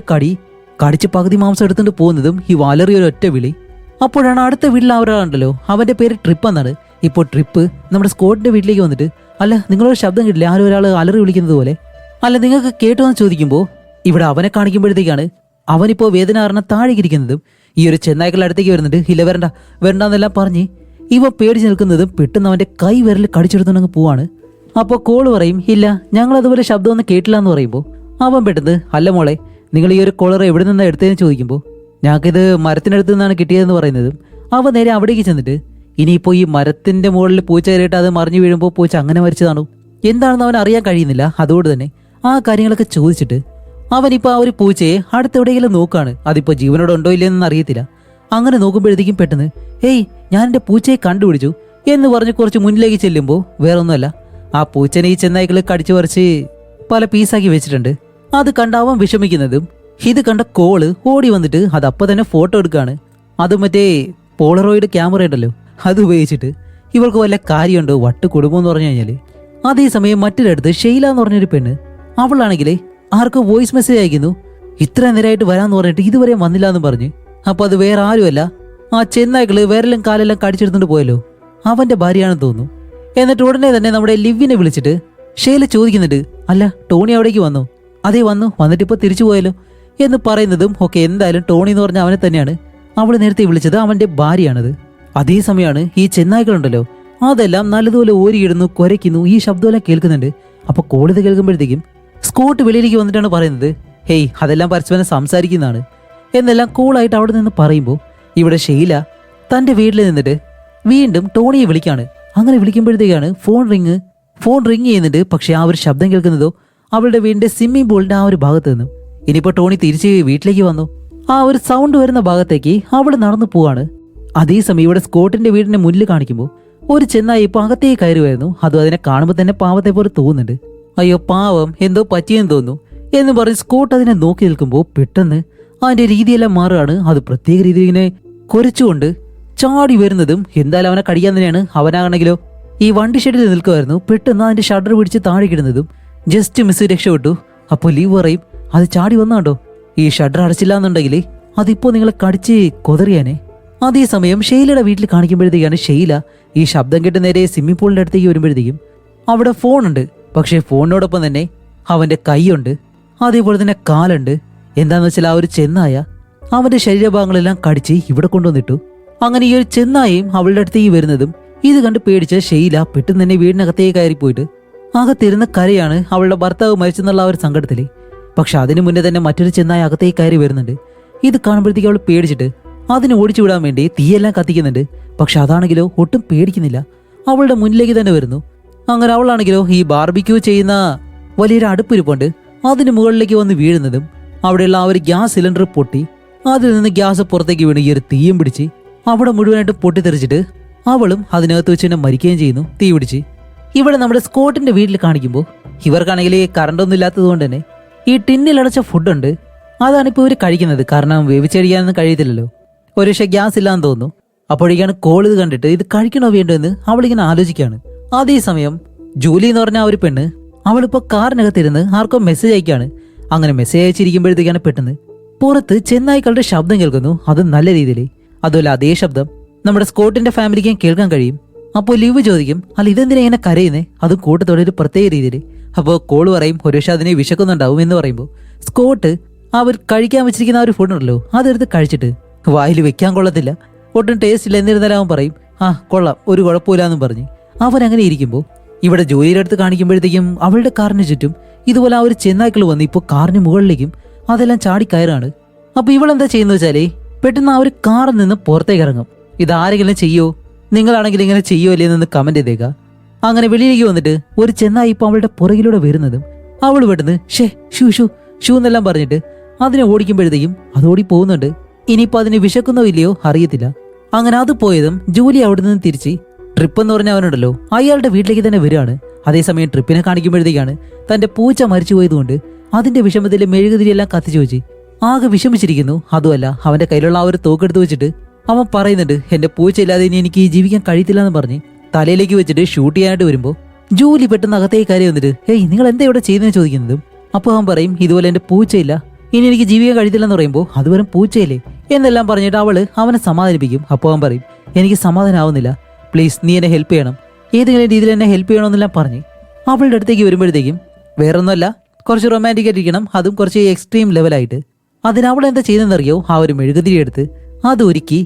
S1: കടിച്ച് പകുതി മാംസം എടുത്തുകൊണ്ട് പോകുന്നതും ഈ വാലറിയ ഒരു ഒറ്റ വിളി. അപ്പോഴാണ് അടുത്ത വീട്ടിൽ ഒരാളുണ്ടല്ലോ അവന്റെ പേര് ട്രിപ്പ് എന്നാണ്. ഇപ്പോൾ ട്രിപ്പ് നമ്മുടെ സ്കോട്ടിന്റെ വീട്ടിലേക്ക് വന്നിട്ട് അല്ല നിങ്ങളൊരു ശബ്ദം കേട്ടില്ല ആരും ഒരാൾ അലറി വിളിക്കുന്നത് പോലെ, അല്ല നിങ്ങൾക്ക് കേട്ടോ എന്ന് ചോദിക്കുമ്പോൾ ഇവിടെ അവനെ കാണിക്കുമ്പോഴത്തേക്കാണ് അവനിപ്പോ വേദന കാരണം താഴേക്കിരിക്കുന്നതും ഈ ഒരു ചെന്നായ്ക്കളുടെ അടുത്തേക്ക് വരുന്നുണ്ട്. ഇല്ല വരണ്ടെന്നെല്ലാം പറഞ്ഞ് ഇവ പേടിച്ച് നിൽക്കുന്നതും പെട്ടെന്ന് അവന്റെ കൈ വിരൽ കടിച്ചെടുത്തുണ്ടെങ്കിൽ പോവാണ്. അപ്പോൾ കോള് പറയും, ഇല്ല ഞങ്ങൾ അതുപോലെ ശബ്ദമൊന്നും കേട്ടില്ല എന്ന് പറയുമ്പോൾ അവൻ പെട്ടെന്ന്, അല്ല മോളെ നിങ്ങൾ ഈ ഒരു കോളർ എവിടെ നിന്നാണ് എടുത്തതെന്ന് ചോദിക്കുമ്പോൾ ഞങ്ങൾക്കിത് മരത്തിനടുത്ത് നിന്നാണ് കിട്ടിയതെന്ന് പറയുന്നതും അവൻ നേരെ അവിടേക്ക് ചെന്നിട്ട്, ഇനിയിപ്പോൾ ഈ മരത്തിന്റെ മുകളിൽ പൂച്ച കയറിയിട്ട് അത് മറിഞ്ഞു വീഴുമ്പോൾ പൂച്ച അങ്ങനെ മരിച്ചതാണോ എന്താണെന്ന് അവൻ അറിയാൻ കഴിയുന്നില്ല. അതുകൊണ്ട് തന്നെ ആ കാര്യങ്ങളൊക്കെ ചോദിച്ചിട്ട് അവനിപ്പോൾ ആ ഒരു പൂച്ചയെ അടുത്തെവിടെയെങ്കിലും നോക്കുകയാണ്. അതിപ്പോൾ ജീവനോടെ ഉണ്ടോ ഇല്ലെന്ന് അറിയത്തില്ല. അങ്ങനെ നോക്കുമ്പോഴത്തേക്കും പെട്ടെന്ന്, ഏയ് ഞാൻ എൻ്റെ പൂച്ചയെ കണ്ടുപിടിച്ചു എന്ന് പറഞ്ഞ് കുറച്ച് മുന്നിലേക്ക് ചെല്ലുമ്പോൾ വേറൊന്നുമല്ല, ആ പൂച്ചനെ ഈ ചെന്നായ്ക്കൾ കടിച്ചു പറിച്ച് പല പീസാക്കി വെച്ചിട്ടുണ്ട്. അത് കണ്ട അവൻ വിഷമിക്കുന്നതും ഇത് കണ്ട കോള് ഓടി വന്നിട്ട് അതപ്പം തന്നെ ഫോട്ടോ എടുക്കുകയാണ്. അത് മറ്റേ പോളറോയിഡ് ക്യാമറ ഉണ്ടല്ലോ അത് ഉപയോഗിച്ചിട്ട്. ഇവൾക്ക് വല്ല കാര്യമുണ്ടോ വട്ട് കുടുംബം എന്ന് പറഞ്ഞു കഴിഞ്ഞാൽ. അതേസമയം മറ്റൊരിടത്ത് ഷെയ്ല എന്ന് പറഞ്ഞൊരു പെണ്ണ്, അവളാണെങ്കിലേ ആർക്ക് വോയിസ് മെസ്സേജ് അയക്കുന്നു, ഇത്ര നേരമായിട്ട് വരാമെന്ന് പറഞ്ഞിട്ട് ഇതുവരെ വന്നില്ല എന്ന് പറഞ്ഞ്. അപ്പൊ അത് വേറെ ആരുമല്ല, ആ ചെന്നായ്ക്കള് വിരലും കാലെല്ലാം കടിച്ചെടുത്തോണ്ട് പോയല്ലോ അവന്റെ ഭാര്യയാണെന്ന് തോന്നുന്നു. എന്നിട്ട് ഉടനെ തന്നെ നമ്മുടെ ലിവിനെ വിളിച്ചിട്ട് ഷെയ്ല ചോദിക്കുന്നുണ്ട്, അല്ല ടോണി അവിടേക്ക് വന്നോ? അതേ വന്നു, വന്നിട്ട് ഇപ്പൊ തിരിച്ചു പോയല്ലോ എന്ന് പറയുന്നതും ഓക്കെ, എന്തായാലും ടോണി എന്ന് പറഞ്ഞ അവനെ തന്നെയാണ് അവള് നേരത്തെ വിളിച്ചത്, അവന്റെ ഭാര്യയാണത്. അതേസമയമാണ് ഈ ചെന്നായ്ക്കളുണ്ടല്ലോ അതെല്ലാം നല്ലതുപോലെ ഓരിയിടുന്നു, കുരയ്ക്കുന്നു, ഈ ശബ്ദമെല്ലാം കേൾക്കുന്നുണ്ട്. അപ്പൊ കോളിത് കേൾക്കുമ്പോഴത്തേക്കും സ്കോട്ട് വെളിയിലേക്ക് വന്നിട്ടാണ് പറയുന്നത്, ഹേയ് അതെല്ലാം പരസ്പരം സംസാരിക്കുന്നതാണ് എന്നെല്ലാം കൂളായിട്ട് അവിടെ നിന്ന് പറയുമ്പോൾ ഇവിടെ ഷെയ്ല തന്റെ വീട്ടിൽ നിന്നിട്ട് വീണ്ടും ടോണിയെ വിളിക്കാണ്. അങ്ങനെ വിളിക്കുമ്പോഴത്തേക്കാണ് ഫോൺ റിങ് ചെയ്യുന്നുണ്ട്. പക്ഷെ ആ ഒരു ശബ്ദം കേൾക്കുന്നതോ അവളുടെ വീടിന്റെ സ്വിമ്മിംഗ് പൂളിന്റെ ആ ഒരു ഭാഗത്ത് നിന്നും. ഇനിയിപ്പോ ടോണി തിരിച്ച് വീട്ടിലേക്ക് വന്നു. ആ ഒരു സൗണ്ട് വരുന്ന ഭാഗത്തേക്ക് അവള് നടന്നു പോവാണ്. അതേസമയം ഇവിടെ സ്കോട്ടിന്റെ വീടിന്റെ മുന്നിൽ കാണിക്കുമ്പോൾ ഒരു ചെന്നായി ഇപ്പൊ അകത്തേക്ക് കയറി വരുന്നു. അതും അതിനെ കാണുമ്പോൾ തന്നെ പാവത്തെ പോലെ തോന്നുന്നുണ്ട്. അയ്യോ പാവം എന്തോ പറ്റിയെന്ന് തോന്നുന്നു എന്ന് പറഞ്ഞ് സ്കോട്ട് അതിനെ നോക്കി നിൽക്കുമ്പോൾ പെട്ടെന്ന് അതിന്റെ രീതിയെല്ലാം മാറുകയാണ്. അത് പ്രത്യേക രീതിയിൽ ഇങ്ങനെ കുരച്ചുകൊണ്ട് ചാടി വരുന്നതും എന്തായാലും അവനെ കടിക്കാൻ തന്നെയാണ്. അവനാണെങ്കിലോ ഈ വണ്ടി ഷെഡിൽ നിൽക്കുമായിരുന്നു. പെട്ടെന്ന് അതിന്റെ ഷട്ടർ പിടിച്ച് താഴെ കിടുന്നതും ജസ്റ്റ് മിസ് രക്ഷപ്പെട്ടു. അപ്പോൾ ലീവ് പറയും, അത് ചാടി വന്നാണ്ടോ, ഈ ഷട്ടർ അടച്ചില്ല എന്നുണ്ടെങ്കിൽ അതിപ്പോ നിങ്ങളെ കടിച്ച് കൊതറിയാനേ. അതേസമയം ഷെയ്ലയുടെ വീട്ടിൽ കാണിക്കുമ്പോഴത്തേക്കാണ് ഷെയ്ല ഈ ശബ്ദം കേട്ട് നേരെ സ്വിമ്മിംഗ് പൂളിന്റെ അടുത്തേക്ക് വരുമ്പോഴത്തേക്കും അവിടെ ഫോണുണ്ട്. പക്ഷേ ഫോണിനോടൊപ്പം തന്നെ അവന്റെ കൈയുണ്ട്, അതേപോലെ തന്നെ കാലുണ്ട്. എന്താന്ന് വെച്ചാൽ ആ ഒരു ചെന്നായ അവന്റെ ശരീരഭാഗങ്ങളെല്ലാം കടിച്ച് ഇവിടെ കൊണ്ടുവന്നിട്ടു. അങ്ങനെ ഈ ഒരു ചെന്നായയും അവളുടെ അടുത്തേക്ക് വരുന്നതും ഇത് കണ്ട് പേടിച്ച ഷെയ്ല പെട്ടെന്ന് തന്നെ വീടിനകത്തേക്ക് കയറി പോയിട്ട് അകത്തിരുന്ന കരയാണ് അവളുടെ ഭർത്താവ് മരിച്ചെന്നുള്ള ആ ഒരു സങ്കടത്തില്. പക്ഷെ അതിനു മുന്നേ തന്നെ മറ്റൊരു ചെന്നായ അകത്തേക്ക് കയറി വരുന്നുണ്ട്. ഇത് കാണുമ്പോഴത്തേക്ക് അവൾ പേടിച്ചിട്ട് അതിനെ ഓടിച്ചു വിടാൻ വേണ്ടി തീയെല്ലാം കത്തിക്കുന്നുണ്ട്. പക്ഷെ അതാണെങ്കിലോ ഒട്ടും പേടിക്കുന്നില്ല, അവളുടെ മുന്നിലേക്ക് തന്നെ വരുന്നു. അങ്ങനെ അവളാണെങ്കിലോ ഈ ബാർബിക്യൂ ചെയ്യുന്ന വലിയൊരു അടുപ്പിരിപ്പുണ്ട്, അതിന് മുകളിലേക്ക് വന്ന് വീഴുന്നതും അവിടെയുള്ള ആ ഒരു ഗ്യാസ് സിലിണ്ടർ പൊട്ടി അതിൽ നിന്ന് ഗ്യാസ് പുറത്തേക്ക് വീണ് ഈ ഒരു തീയും പിടിച്ച് അവിടെ മുഴുവനായിട്ട് പൊട്ടിത്തെറിച്ചിട്ട് അവളും അതിനകത്ത് വെച്ച് തന്നെ മരിക്കുകയും ചെയ്യുന്നു, തീ പിടിച്ച്. ഇവിടെ നമ്മുടെ സ്കോട്ടിന്റെ വീട്ടിൽ കാണിക്കുമ്പോൾ ഇവർക്കാണെങ്കിൽ കറണ്ടൊന്നും ഇല്ലാത്തത് കൊണ്ട് തന്നെ ഈ ടിന്നിലടച്ച ഫുഡുണ്ട്, അതാണിപ്പോൾ ഇവർ കഴിക്കുന്നത്. കാരണം വേവിച്ചടിക്കാനൊന്നും കഴിയത്തില്ലല്ലോ, ഒരു പക്ഷേ ഗ്യാസ് ഇല്ലാന്ന് തോന്നുന്നു. അപ്പോഴേക്കാണ് കോൾ ഇത് കണ്ടിട്ട് ഇത് കഴിക്കണോ വേണ്ടോ എന്ന് അവളിങ്ങനെ ആലോചിക്കുകയാണ്. അതേസമയം ജൂലി എന്ന് പറഞ്ഞ ആ ഒരു പെണ്ണ് അവളിപ്പോ കാറിനകത്തിരുന്ന് ആർക്കോ മെസ്സേജ് അയക്കാണ്. അങ്ങനെ മെസ്സേജ് അയച്ചിരിക്കുമ്പോഴത്തേക്കാണ് പെട്ടെന്ന് പുറത്ത് ചെന്നായ്ക്കളുടെ ശബ്ദം കേൾക്കുന്നു, അത് നല്ല രീതിയിൽ. അതുപോലെ അതേ ശബ്ദം നമ്മുടെ സ്കോട്ടിന്റെ ഫാമിലിക്ക് കേൾക്കാൻ കഴിയും. അപ്പോൾ ലിവ് ചോദിക്കും, അല്ല ഇതെന്തിനാ ഇങ്ങനെ കരയുന്നേ, അതും കൂട്ടത്തോടെ ഒരു പ്രത്യേക രീതിയിൽ. അപ്പോൾ കോള് പറയും, ഒരു പക്ഷെ അതിനെ വിശക്കുന്നുണ്ടാവും എന്ന് പറയുമ്പോൾ സ്കോട്ട് അവർ കഴിക്കാൻ വെച്ചിരിക്കുന്ന ആ ഒരു ഫുഡുണ്ടല്ലോ അതെടുത്ത് കഴിച്ചിട്ട് വായിൽ വെക്കാൻ കൊള്ളത്തില്ല, ഒട്ടും ടേസ്റ്റ് ഇല്ല. എന്നിരുന്നാലും അവൻ പറയും, ആ കൊള്ളാം, ഒരു കുഴപ്പമില്ലാന്നും പറഞ്ഞ് അവൻ അങ്ങനെ ഇരിക്കുമ്പോൾ ഇവിടെ ജോലിയുടെ അടുത്ത് കാണിക്കുമ്പോഴത്തേക്കും അവളുടെ കാറിന് ചുറ്റും ഇതുപോലെ ആ ഒരു ചെന്നായ്ക്കൾ വന്ന് ഇപ്പോൾ കാറിന് മുകളിലേക്കും അതെല്ലാം ചാടിക്കയറാണ്. അപ്പൊ ഇവളെന്താ ചെയ്യുന്ന വെച്ചാലേ പെട്ടെന്ന് ആ ഒരു കാറിൽ നിന്ന് പുറത്തേക്ക് ഇറങ്ങും. ഇതാരെങ്കിലും ചെയ്യോ, നിങ്ങളാണെങ്കിൽ ഇങ്ങനെ ചെയ്യോ അല്ലേ എന്ന് കമന്റ് ചെയ്തേക്കുക. അങ്ങനെ വെളിയിലേക്ക് വന്നിട്ട് ഒരു ചെന്നായി ഇപ്പൊ അവളുടെ പുറകിലൂടെ വരുന്നതും അവൾ പെട്ടെന്ന് ഷേ ഷൂ ഷൂ ഷൂ എന്നെല്ലാം പറഞ്ഞിട്ട് അതിനെ ഓടിക്കുമ്പോഴത്തേക്കും അത് ഓടി പോകുന്നുണ്ട്. ഇനിയിപ്പോൾ അതിന് വിശക്കുന്നോ ഇല്ലയോ അറിയത്തില്ല. അങ്ങനെ അത് പോയതും ജോലി അവിടെ നിന്ന് തിരിച്ച് ട്രിപ്പ് എന്ന് പറഞ്ഞ അവനുണ്ടല്ലോ അയാളുടെ വീട്ടിലേക്ക് തന്നെ വരികയാണ്. അതേസമയം ട്രിപ്പിനെ കാണിക്കുമ്പോഴത്തേക്കാണ് തന്റെ പൂച്ച മരിച്ചു പോയതുകൊണ്ട് അതിന്റെ വിഷമത്തിൽ മെഴുകുതിരിയെല്ലാം കത്തിച്ചു വെച്ച് ആകെ വിഷമിച്ചിരിക്കുന്നു. അതുമല്ല അവന്റെ കയ്യിലുള്ള ആ ഒരു തോക്കെടുത്ത് വെച്ചിട്ട് അവൻ പറയുന്നുണ്ട്, എന്റെ പൂച്ച ഇല്ലാതെ ഇനി എനിക്ക് ജീവിക്കാൻ കഴിയത്തില്ല എന്ന് പറഞ്ഞ് തലയിലേക്ക് വെച്ചിട്ട് ഷൂട്ട് ചെയ്യാനായിട്ട് വരുമ്പോൾ ജോലി പെട്ടെന്ന് അകത്തേക്ക് കയറി വന്നിട്ട്, ഏയ് നിങ്ങൾ എന്താ ഇവിടെ ചെയ്യുന്നതെന്ന് ചോദിക്കുന്നതും അപ്പോൾ അവൻ പറയും, ഇതുപോലെ എന്റെ പൂച്ചയില്ല, ഇനി എനിക്ക് ജീവിക്കാൻ കഴിയത്തില്ലെന്ന് പറയുമ്പോൾ അത് വെറും പൂച്ചയില്ലേ എന്നെല്ലാം പറഞ്ഞിട്ട് അവനെ സമാധാനിപ്പിക്കും. അപ്പോൾ അവൻ പറയും, എനിക്ക് സമാധാനമാവുന്നില്ല, പ്ലീസ് നീ എന്നെ ഹെൽപ്പ് ചെയ്യണം, ഏതെങ്കിലും രീതിയിൽ എന്നെ ഹെൽപ്പ് ചെയ്യണമെന്നെല്ലാം പറഞ്ഞ് അവളുടെ അടുത്തേക്ക് വരുമ്പോഴത്തേക്കും വേറൊന്നുമല്ല, കുറച്ച് റൊമാൻറ്റിക് ആയിട്ടിരിക്കണം, അതും കുറച്ച് എക്സ്ട്രീം ലെവലായിട്ട്. അതിന് അവൾ എന്താ ചെയ്യുന്നതെന്നറിയോ, ആ ഒരു മെഴുകുതിരി എടുത്ത് അത് ഒരുക്കി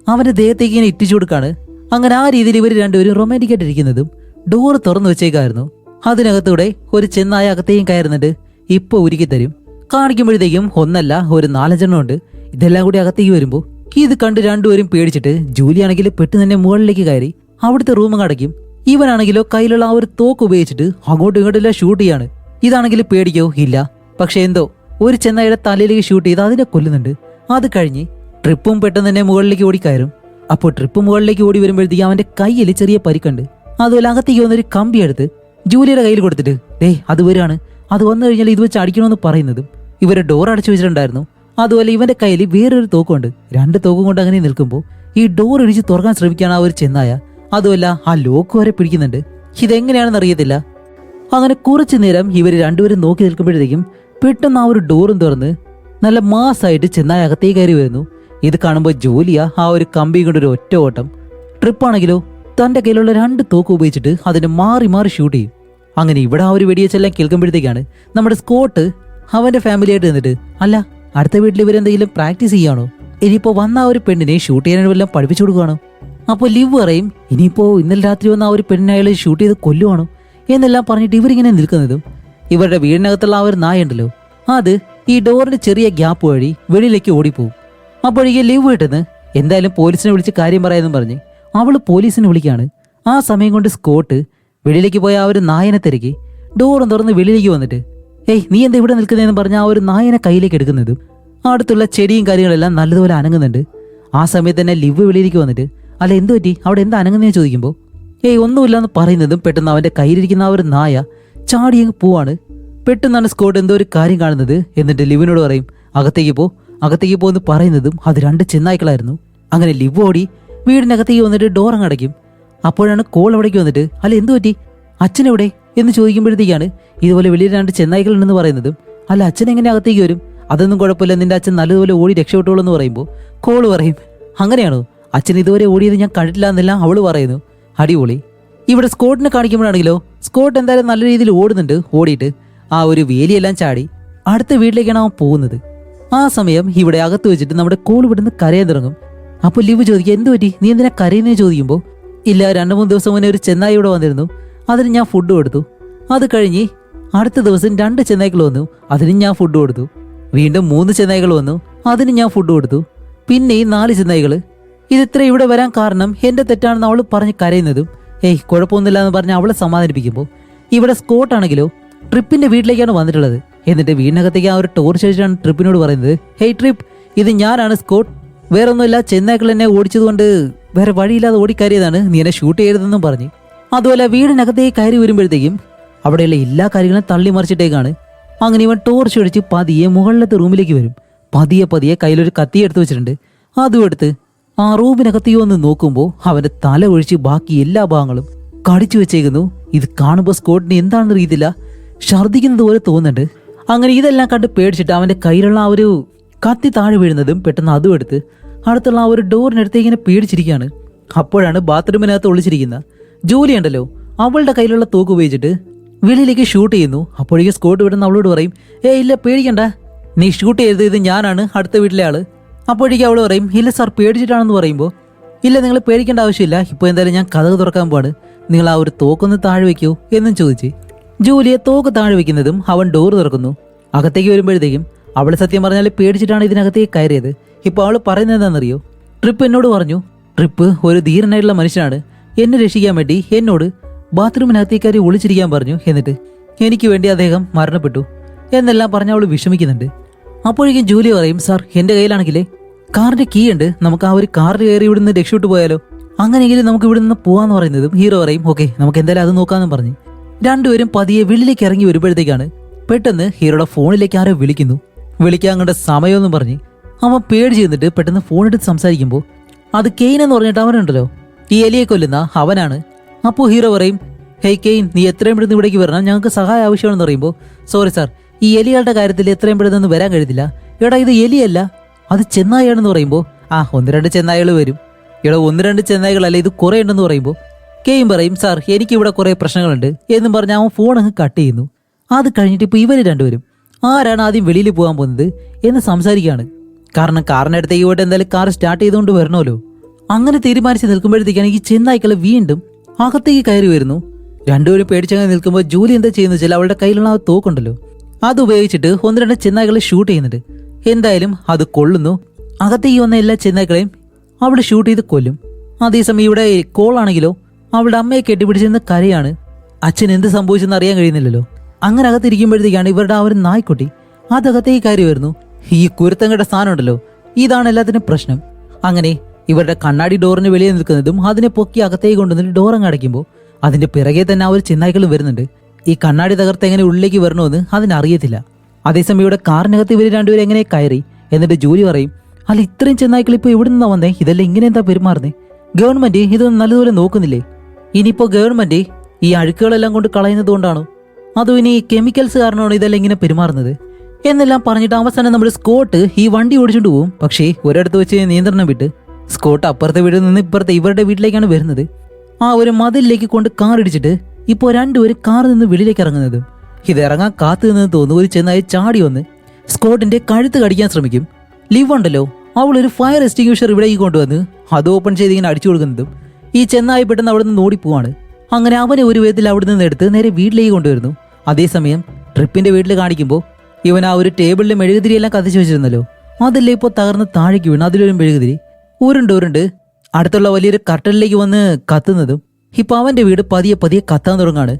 S1: അവന്റെ ദേഹത്തേക്ക് ഇങ്ങനെ ഇറ്റിച്ചു കൊടുക്കാണ്. അങ്ങനെ ആ രീതിയിൽ ഇവർ രണ്ടുപേരും റൊമാൻറ്റിക് ആയിട്ടിരിക്കുന്നതും ഡോറ് തുറന്നു വെച്ചേക്കായിരുന്നു. അതിനകത്തൂടെ ഒരു ചെന്നായ അകത്തേക്കും കയറുന്നുണ്ട്. ഇപ്പൊ ഒരുക്കി തരും. കാണിക്കുമ്പോഴത്തേക്കും ഒന്നല്ല ഒരു 4-5 ഉണ്ട്. ഇതെല്ലാം കൂടി അകത്തേക്ക് വരുമ്പോൾ ഇത് കണ്ട് രണ്ടുപേരും പേടിച്ചിട്ട് ജൂലിയാണെങ്കിൽ പെട്ടെന്ന് തന്നെ മുകളിലേക്ക് കയറി അവിടുത്തെ റൂം കടയ്ക്കും. ഇവനാണെങ്കിലോ കയ്യിലുള്ള ആ ഒരു തോക്ക് ഉപയോഗിച്ചിട്ട് അങ്ങോട്ടും ഇങ്ങോട്ടെല്ലാം ഷൂട്ട് ചെയ്യാണ്. ഇതാണെങ്കിൽ പേടിക്കോ ഇല്ല. പക്ഷെ എന്തോ ഒരു ചെന്നായുടെ തലയിലേക്ക് ഷൂട്ട് ചെയ്ത് അതിനെ കൊല്ലുന്നുണ്ട്. അത് കഴിഞ്ഞ് ട്രിപ്പും പെട്ടെന്ന് തന്നെ മുകളിലേക്ക് ഓടിക്കയറും. അപ്പോൾ ട്രിപ്പ് മുകളിലേക്ക് ഓടി വരുമ്പോഴത്തേക്ക് അവന്റെ കയ്യിൽ ചെറിയ പരിക്കുണ്ട്. അതുപോലെ അകത്തേക്ക് വന്നൊരു കമ്പി എടുത്ത് ജൂലിയുടെ കയ്യിൽ കൊടുത്തിട്ട് അത് വരികയാണ്, അത് വന്നു കഴിഞ്ഞാൽ ഇത് വെച്ച് അടിക്കണമെന്ന് പറയുന്നതും ഇവരെ ഡോർ അടച്ചു വെച്ചിട്ടുണ്ടായിരുന്നു. അതുപോലെ ഇവന്റെ കയ്യിൽ വേറൊരു തോക്കുണ്ട്. 2 തോക്കും കൊണ്ട് അങ്ങനെ നിൽക്കുമ്പോൾ ഈ ഡോർ ഇടിച്ച് തുറക്കാൻ ശ്രമിക്കുകയാണ് ആ ഒരു ചെന്നായ. അതുമല്ല ആ ലോക്ക് വരെ പിടിക്കുന്നുണ്ട്. ഇതെങ്ങനെയാണെന്ന് അറിയത്തില്ല. അങ്ങനെ കുറച്ചു നേരം ഇവർ രണ്ടുപേരും നോക്കി നിൽക്കുമ്പോഴത്തേക്കും പെട്ടെന്ന് ആ ഒരു ഡോറും തുറന്ന് നല്ല മാസായിട്ട് ചെന്നായ അകത്തേക്ക് കയറി വരുന്നു. ഇത് കാണുമ്പോൾ ജോലിയ ആ ഒരു കമ്പി കൊണ്ടൊരു ഒറ്റ ഓട്ടം. ട്രിപ്പാണെങ്കിലോ തന്റെ കയ്യിലുള്ള 2 തോക്ക് ഉപയോഗിച്ചിട്ട് അതിനെ മാറി മാറി ഷൂട്ട് ചെയ്യും. അങ്ങനെ ഇവിടെ ആ ഒരു വെടിവെച്ചെല്ലാം കേൾക്കുമ്പോഴത്തേക്കാണ് നമ്മുടെ സ്കോട്ട് അവന്റെ ഫാമിലി ആയിട്ട് നിന്നിട്ട് അല്ല അടുത്ത വീട്ടിൽ ഇവരെന്തെങ്കിലും പ്രാക്ടീസ് ചെയ്യാണോ, ഇനിയിപ്പോ വന്ന ആ ഒരു പെണ്ണിനെ ഷൂട്ട് ചെയ്യാൻ വല്ലതും പഠിപ്പിച്ചു കൊടുക്കുകയാണോ? അപ്പോൾ ലിവ് പറയും ഇനിയിപ്പോ ഇന്നലെ രാത്രി വന്ന ആ ഒരു പെണ്ണിനെ അയാൾ ഷൂട്ട് ചെയ്ത് കൊല്ലുവാണോ എന്നെല്ലാം പറഞ്ഞിട്ട് ഇവരിങ്ങനെ നിൽക്കുന്നതും ഇവരുടെ വീടിനകത്തുള്ള ആ ഒരു നായ ഉണ്ടല്ലോ അത് ഈ ഡോറിന്റെ ചെറിയ ഗ്യാപ്പ് വഴി വെളിയിലേക്ക് ഓടിപ്പോവും. അപ്പോഴേക്കും ലിവ് കിട്ടുന്ന എന്തായാലും പോലീസിനെ വിളിച്ച് കാര്യം പറയാമെന്നും പറഞ്ഞ് അവള് പോലീസിനെ വിളിക്കുകയാണ്. ആ സമയം കൊണ്ട് സ്കോട്ട് വെളിയിലേക്ക് പോയ ആ ഒരു നായനെ തിരക്കി ഡോറും തുറന്ന് വെളിയിലേക്ക് വന്നിട്ട് നീ എന്താ ഇവിടെ നിൽക്കുന്നതെന്ന് പറഞ്ഞ ആ ഒരു നായനെ കയ്യിലേക്ക് എടുക്കുന്നതും അടുത്തുള്ള ചെടിയും കാര്യങ്ങളെല്ലാം നല്ലതുപോലെ അനങ്ങുന്നുണ്ട്. ആ സമയത്ത് തന്നെ ലിവ് വെളിയിലേക്ക് വന്നിട്ട് അല്ല എന്തു പറ്റി അവിടെ എന്താ അനങ്ങുന്നതെന്ന് ചോദിക്കുമ്പോൾ ഒന്നുമില്ല എന്ന് പറയുന്നതും പെട്ടെന്ന് അവന്റെ കയ്യിലിരിക്കുന്ന ആ ഒരു നായ ചാടിയങ്ങ് പോവാണ്. പെട്ടെന്നാണ് സ്കോട്ട് എന്തോ ഒരു കാര്യം കാണുന്നത്. എന്നിട്ട് ലിവിനോട് പറയും അകത്തേക്ക് പോ എന്ന് പറയുന്നതും അത് 2 ചെന്നായ്ക്കളായിരുന്നു. അങ്ങനെ ലിവ് ഓടി വീടിനകത്തേക്ക് വന്നിട്ട് ഡോർ അങ്ങ് അടയ്ക്കും. അപ്പോഴാണ് കോൾ അവിടേക്ക് വന്നിട്ട് അല്ല എന്തു പറ്റി അച്ഛനെവിടെ എന്ന് ചോദിക്കുമ്പോഴത്തേക്കാണ് ഇതുപോലെ വലിയ 2 ചെന്നായ്ക്കൾ ഉണ്ടെന്ന് പറയുന്നതും അല്ല അച്ഛൻ എങ്ങനെ അകത്തേക്ക് വരും, അതൊന്നും കുഴപ്പമില്ല, നിന്റെ അച്ഛൻ നല്ലതുപോലെ ഓടി രക്ഷപ്പെട്ടോളൂ എന്ന് പറയുമ്പോൾ കോള് പറയും അങ്ങനെയാണോ, അച്ഛൻ ഇതുവരെ ഓടിയത് ഞാൻ കണ്ടിട്ടില്ല എന്നെല്ലാം അവള് പറയുന്നു. അടിപൊളി. ഇവിടെ സ്കോട്ടിനെ കാണിക്കുമ്പോഴാണെങ്കിലോ സ്കോട്ട് എന്തായാലും നല്ല രീതിയിൽ ഓടുന്നുണ്ട്. ഓടിയിട്ട് ആ ഒരു വേലിയെല്ലാം ചാടി അടുത്ത വീട്ടിലേക്കാണ് അവൻ പോകുന്നത്. ആ സമയം ഇവിടെ അകത്ത് വെച്ചിട്ട് നമ്മുടെ കോൾ വിടുന്ന് കരയാൻ തുടങ്ങും. അപ്പോൾ ലിവ് ചോദിക്കുക എന്തു പറ്റി നീ എന്തിനാ കരയുന്നേ ചോദിക്കുമ്പോൾ ഇല്ല 2-3 ദിവസം മുന്നേ ഒരു ചെന്നായി ഇവിടെ വന്നിരുന്നു, അതിന് ഞാൻ ഫുഡ് കൊടുത്തു. അത് കഴിഞ്ഞ് അടുത്ത ദിവസം 2 ചെന്നായ്ക്കൾ വന്നു, അതിന് ഞാൻ ഫുഡ് കൊടുത്തു. വീണ്ടും 3 ചെന്നായ്ക്കൾ വന്നു, അതിന് ഞാൻ ഫുഡ് കൊടുത്തു. പിന്നെയും 4 ചെന്നായ്കൾ. ഇതിത്ര ഇവിടെ വരാൻ കാരണം എന്റെ തെറ്റാണെന്ന് അവൾ പറഞ്ഞ് കരയുന്നതും കുഴപ്പമൊന്നുമില്ല എന്ന് പറഞ്ഞ് അവളെ സമാധാനിപ്പിക്കുമ്പോൾ ഇവിടെ സ്കോട്ടാണെങ്കിലോ ട്രിപ്പിന്റെ വീട്ടിലേക്കാണ് വന്നിട്ടുള്ളത്. എന്നിട്ട് വീടിനകത്തേക്ക് ആ ഒരു ടോർച്ച് അടിച്ചാണ് ട്രിപ്പിനോട് പറയുന്നത് ട്രിപ്പ്, ഇത് ഞാനാണ് സ്കോട്ട്, വേറൊന്നുമില്ല, ചെന്നായ്ക്കൾ എന്നെ ഓടിച്ചതുകൊണ്ട് വേറെ വഴിയില്ലാതെ ഓടിക്കയറിയതാണ്, നീ എന്നെ ഷൂട്ട് ചെയ്യരുതെന്നും പറഞ്ഞ്. അതുപോലെ വീടിനകത്തേക്ക് കയറി വരുമ്പോഴത്തേക്കും അവിടെയുള്ള എല്ലാ കാര്യങ്ങളും തള്ളി മറിച്ചിട്ടേക്കാണ്. അങ്ങനെ ഇവൻ ടോർച്ച് അടിച്ച് പതിയെ മുകളിലത്തെ റൂമിലേക്ക് വരും. പതിയെ കയ്യിലൊരു കത്തി എടുത്ത് വെച്ചിട്ടുണ്ട്. അതും എടുത്ത് ആ റൂമിനകത്തേക്ക് വന്ന് നോക്കുമ്പോൾ അവന്റെ തല ഒഴിച്ച് ബാക്കി എല്ലാ ഭാഗങ്ങളും കടിച്ചു വെച്ചേക്കുന്നു. ഇത് കാണുമ്പോൾ സ്കോട്ടിന് എന്താണെന്ന് അറിയത്തില്ല, ഛർദ്ദിക്കുന്നത് പോലെ തോന്നുന്നുണ്ട്. അങ്ങനെ ഇതെല്ലാം കണ്ട് പേടിച്ചിട്ട് അവന്റെ കയ്യിലുള്ള ആ ഒരു കത്തി താഴെ വീഴുന്നതും പെട്ടെന്ന് അതും എടുത്ത് അടുത്തുള്ള ആ ഒരു ഡോറിനടുത്തേക്ക് ഇങ്ങനെ പേടിച്ചിരിക്കുകയാണ്. അപ്പോഴാണ് ബാത്റൂമിനകത്ത് ഒളിച്ചിരിക്കുന്ന ജോലി ഉണ്ടല്ലോ അവളുടെ കയ്യിലുള്ള തോക്ക് ഉപയോഗിച്ചിട്ട് വെളിയിലേക്ക് ഷൂട്ട് ചെയ്യുന്നു. അപ്പോഴേക്കും സ്കോട്ട് വിടുന്ന അവളോട് പറയും ഇല്ല പേടിക്കണ്ട, നീ ഷൂട്ട് ചെയ്തത് ഇത് ഞാനാണ്, അടുത്ത വീട്ടിലെ ആള്. അപ്പോഴേക്കും അവൾ പറയും ഇല്ല സാർ പേടിച്ചിട്ടാണെന്ന് പറയുമ്പോൾ ഇല്ല നിങ്ങൾ പേടിക്കേണ്ട ആവശ്യമില്ല, ഇപ്പോൾ എന്തായാലും ഞാൻ കഥക് തുറക്കാൻ പാട്, നിങ്ങൾ ആ ഒരു തോക്കൊന്ന് താഴെ വെക്കൂ എന്നും ചോദിച്ച് ജോലിയെ തോക്ക് താഴെ വെക്കുന്നതും അവൻ ഡോർ തുറക്കുന്നു. അകത്തേക്ക് വരുമ്പോഴത്തേക്കും അവൾ സത്യം പറഞ്ഞാൽ പേടിച്ചിട്ടാണ് ഇതിനകത്തേക്ക് കയറിയത്. ഇപ്പോൾ അവൾ പറയുന്നത് എന്താണെന്നറിയോ, ട്രിപ്പ് എന്നോട് പറഞ്ഞു, ട്രിപ്പ് ഒരു ധീരനായിട്ടുള്ള മനുഷ്യനാണ്, എന്നെ രക്ഷിക്കാൻ വേണ്ടി എന്നോട് ബാത്റൂമിനകത്തേക്ക് കയറി ഒളിച്ചിരിക്കാൻ പറഞ്ഞു, എന്നിട്ട് എനിക്ക് വേണ്ടി അദ്ദേഹം മരണപ്പെട്ടു എന്നെല്ലാം പറഞ്ഞ് അവൾ വിഷമിക്കുന്നുണ്ട്. അപ്പോഴേക്കും ജൂലി പറയും സാർ എന്റെ കയ്യിലാണെങ്കിലേ കാറിന്റെ കീ ഉണ്ട്, നമുക്ക് ആ ഒരു കാറിൽ കയറി ഇവിടുന്ന് രക്ഷപ്പെട്ടു പോയാലോ, അങ്ങനെയെങ്കിലും നമുക്ക് ഇവിടെ നിന്ന് പോവാന്ന് പറയുന്നതും ഹീറോ പറയും ഓക്കെ നമുക്ക് എന്തായാലും അത് നോക്കാമെന്നും പറഞ്ഞ് രണ്ടുപേരും പതിയെ വെളിയിലേക്ക് ഇറങ്ങി വരുമ്പോഴത്തേക്കാണ് പെട്ടെന്ന് ഹീറോയുടെ ഫോണിലേക്ക് ആരോ വിളിക്കാൻ കണ്ട സമയമെന്നും പറഞ്ഞ് അവൻ പേടിച്ച് ചെന്നിട്ട് പെട്ടെന്ന് ഫോൺ എടുത്ത് സംസാരിക്കുമ്പോൾ അത് കെയ്ൻ എന്ന് പറഞ്ഞിട്ട് അവനുണ്ടല്ലോ ഈ എലിയെ കൊല്ലുന്ന അവനാണ്. അപ്പോൾ ഹീറോ പറയും കെയ്ൻ നീ എത്രയും പെട്ടെന്ന് ഇവിടേക്ക് വരണം, ഞങ്ങൾക്ക് സഹായം ആവശ്യമാണെന്ന് പറയുമ്പോൾ സോറി സാർ ഈ എലികളുടെ കാര്യത്തിൽ എത്രയും പെട്ടെന്ന് വരാൻ കഴിയത്തില്ല, എടാ ഇത് എലിയല്ല അത് ചെന്നായാണെന്ന് പറയുമ്പോൾ 1-2 ചെന്നായകൾ വരും, 1-2 ചെന്നായകളല്ല ഇത് കുറെ ഉണ്ടെന്ന് പറയുമ്പോൾ കെയ്ൻ പറയും സാർ എനിക്കിവിടെ കുറെ പ്രശ്നങ്ങളുണ്ട് എന്നും പറഞ്ഞ് അവൻ ഫോൺ അങ്ങ് കട്ട് ചെയ്യുന്നു. അത് കഴിഞ്ഞിട്ട് ഇപ്പോൾ ഇവര് രണ്ടുപേരും ആരാണ് ആദ്യം വെളിയിൽ പോകാൻ പോകുന്നത് എന്ന് സംസാരിക്കുകയാണ്. കാരണം കാറിനടുത്തേക്ക് പോയിട്ട് എന്തായാലും കാർ സ്റ്റാർട്ട് ചെയ്തുകൊണ്ട് വരണമല്ലോ. അങ്ങനെ തീരുമാനിച്ച് നിൽക്കുമ്പോഴത്തേക്കാണ് ഈ ചെന്നായ്ക്കള് വീണ്ടും അകത്തേക്ക് കയറി വരുന്നു. രണ്ടുപേരും പേടിച്ചങ്ങനെ നിൽക്കുമ്പോൾ ജൂലി എന്താ ചെയ്യുന്ന വെച്ചാൽ അവളുടെ കയ്യിലുള്ള ആ തോക്കുണ്ടല്ലോ അത് ഉപയോഗിച്ചിട്ട് ഒന്ന് രണ്ട് ചെന്നായ്ക്കളെ ഷൂട്ട് ചെയ്യുന്നുണ്ട്. എന്തായാലും അത് കൊള്ളുന്നു. അകത്തേക്ക് വന്ന എല്ലാ ചെന്നായ്ക്കളെയും അവള് ഷൂട്ട് ചെയ്ത് കൊല്ലും. അതേസമയം ഇവിടെ കോളാണെങ്കിലോ അവളുടെ അമ്മയെ കെട്ടിപ്പിടിച്ചിരുന്ന കരയാണ്. അച്ഛൻ എന്ത് സംഭവിച്ചെന്ന് അറിയാൻ കഴിയുന്നില്ലല്ലോ. അങ്ങനെ അകത്തിരിക്കുമ്പോഴത്തേക്കാണ് ഇവരുടെ ആ ഒരു നായ്ക്കുട്ടി അതകത്തേക്ക് കയറി വരുന്നു. ഈ കുരുത്തങ്ങളുടെ സ്ഥാനം ഉണ്ടല്ലോ, ഇതാണ് എല്ലാത്തിനും പ്രശ്നം. അങ്ങനെ ഇവരുടെ കണ്ണാടി ഡോറിന് വെളിയിൽ നിൽക്കുന്നതും അതിനെ പൊക്കി അകത്തേക്ക് കൊണ്ടുവന്നിട്ട് ഡോറങ്ങ് അടയ്ക്കുമ്പോൾ അതിന്റെ പിറകെ തന്നെ ആ ഒരു ചെന്നായ്ക്കളും വരുന്നുണ്ട്. ഈ കണ്ണാടി തകർത്ത് എങ്ങനെ ഉള്ളിലേക്ക് വരണമെന്ന് അതിനറിയത്തില്ല. അതേസമയം ഇവിടെ കാറിനകത്ത് ഇവർ രണ്ടുപേരും എങ്ങനെ കയറി. എന്നിട്ട് ജൂലി പറയും, അല്ല ഇത്രയും ചെന്നായ്ക്കൾ ഇപ്പൊ എവിടെ നിന്നാ വന്നേ, ഇതെല്ലാം ഇങ്ങനെ എന്താ പെരുമാറുന്നേ, ഗവൺമെന്റ് ഇതൊന്നും നല്ലതുപോലെ നോക്കുന്നില്ലേ, ഇനിയിപ്പോ ഗവൺമെന്റ് ഈ അഴുക്കുകളെല്ലാം കൊണ്ട് കളയുന്നത് കൊണ്ടാണോ അതോ ഇനി കെമിക്കൽസ് കാരണമാണോ ഇതെല്ലാം ഇങ്ങനെ പെരുമാറുന്നത് എന്നെല്ലാം പറഞ്ഞിട്ട് അവസാനം നമ്മുടെ സ്കോട്ട് ഈ വണ്ടി ഓടിച്ചുകൊണ്ട് പോകും. പക്ഷേ ഒരിടത്ത് വെച്ച് നിയന്ത്രണം വിട്ട് സ്കോട്ട് അപ്പുറത്തെ വീട്ടിൽ നിന്ന് ഇപ്പുറത്തെ ഇവരുടെ വീട്ടിലേക്കാണ് വരുന്നത്. ആ ഒരു മതിലിലേക്ക് കൊണ്ട് കാർ ഇടിച്ചിട്ട് ഇപ്പോൾ രണ്ടുപേരും കാറിൽ നിന്ന് വെളിയിലേക്ക് ഇറങ്ങുന്നത്. ഇതിറങ്ങാൻ കാത്തു നിന്ന് തോന്നുന്നു ഒരു ചെന്നായി ചാടി വന്ന് സ്കോട്ടിന്റെ കഴുത്ത് കടിക്കാൻ ശ്രമിക്കും. ലിവ് ഉണ്ടല്ലോ, അവളൊരു ഫയർ എക്സ്റ്റിങ്ക്വിഷർ ഇവിടേക്ക് കൊണ്ടുവന്ന് അത് ഓപ്പൺ ചെയ്ത് ഇങ്ങനെ അടിച്ചു കൊടുക്കുന്നതും ഈ ചെന്നായി പെട്ടെന്ന് അവിടെ നിന്ന് ഓടിപ്പോവാണ്. അങ്ങനെ അവനെ ഒരു വിധത്തിൽ അവിടെ നിന്ന് എടുത്ത് നേരെ വീട്ടിലേക്ക് കൊണ്ടുവരുന്നു. അതേസമയം ട്രിപ്പിന്റെ വീട്ടിൽ കാണിക്കുമ്പോൾ ഇവൻ ആ ഒരു ടേബിളിൽ മെഴുകുതിരിയെല്ലാം കത്തിച്ചു വെച്ചിരുന്നല്ലോ, അതല്ലേ ഇപ്പോൾ തകർന്ന് താഴേക്ക് വീണ് അതിലൊരു മെഴുകുതിരി ഉരുണ്ട് അടുത്തുള്ള വലിയൊരു കട്ടലിലേക്ക് വന്ന് കത്തുന്നതും ഇപ്പൊ അവന്റെ വീട് പതിയെ പതിയെ കത്താൻ തുടങ്ങാണ്.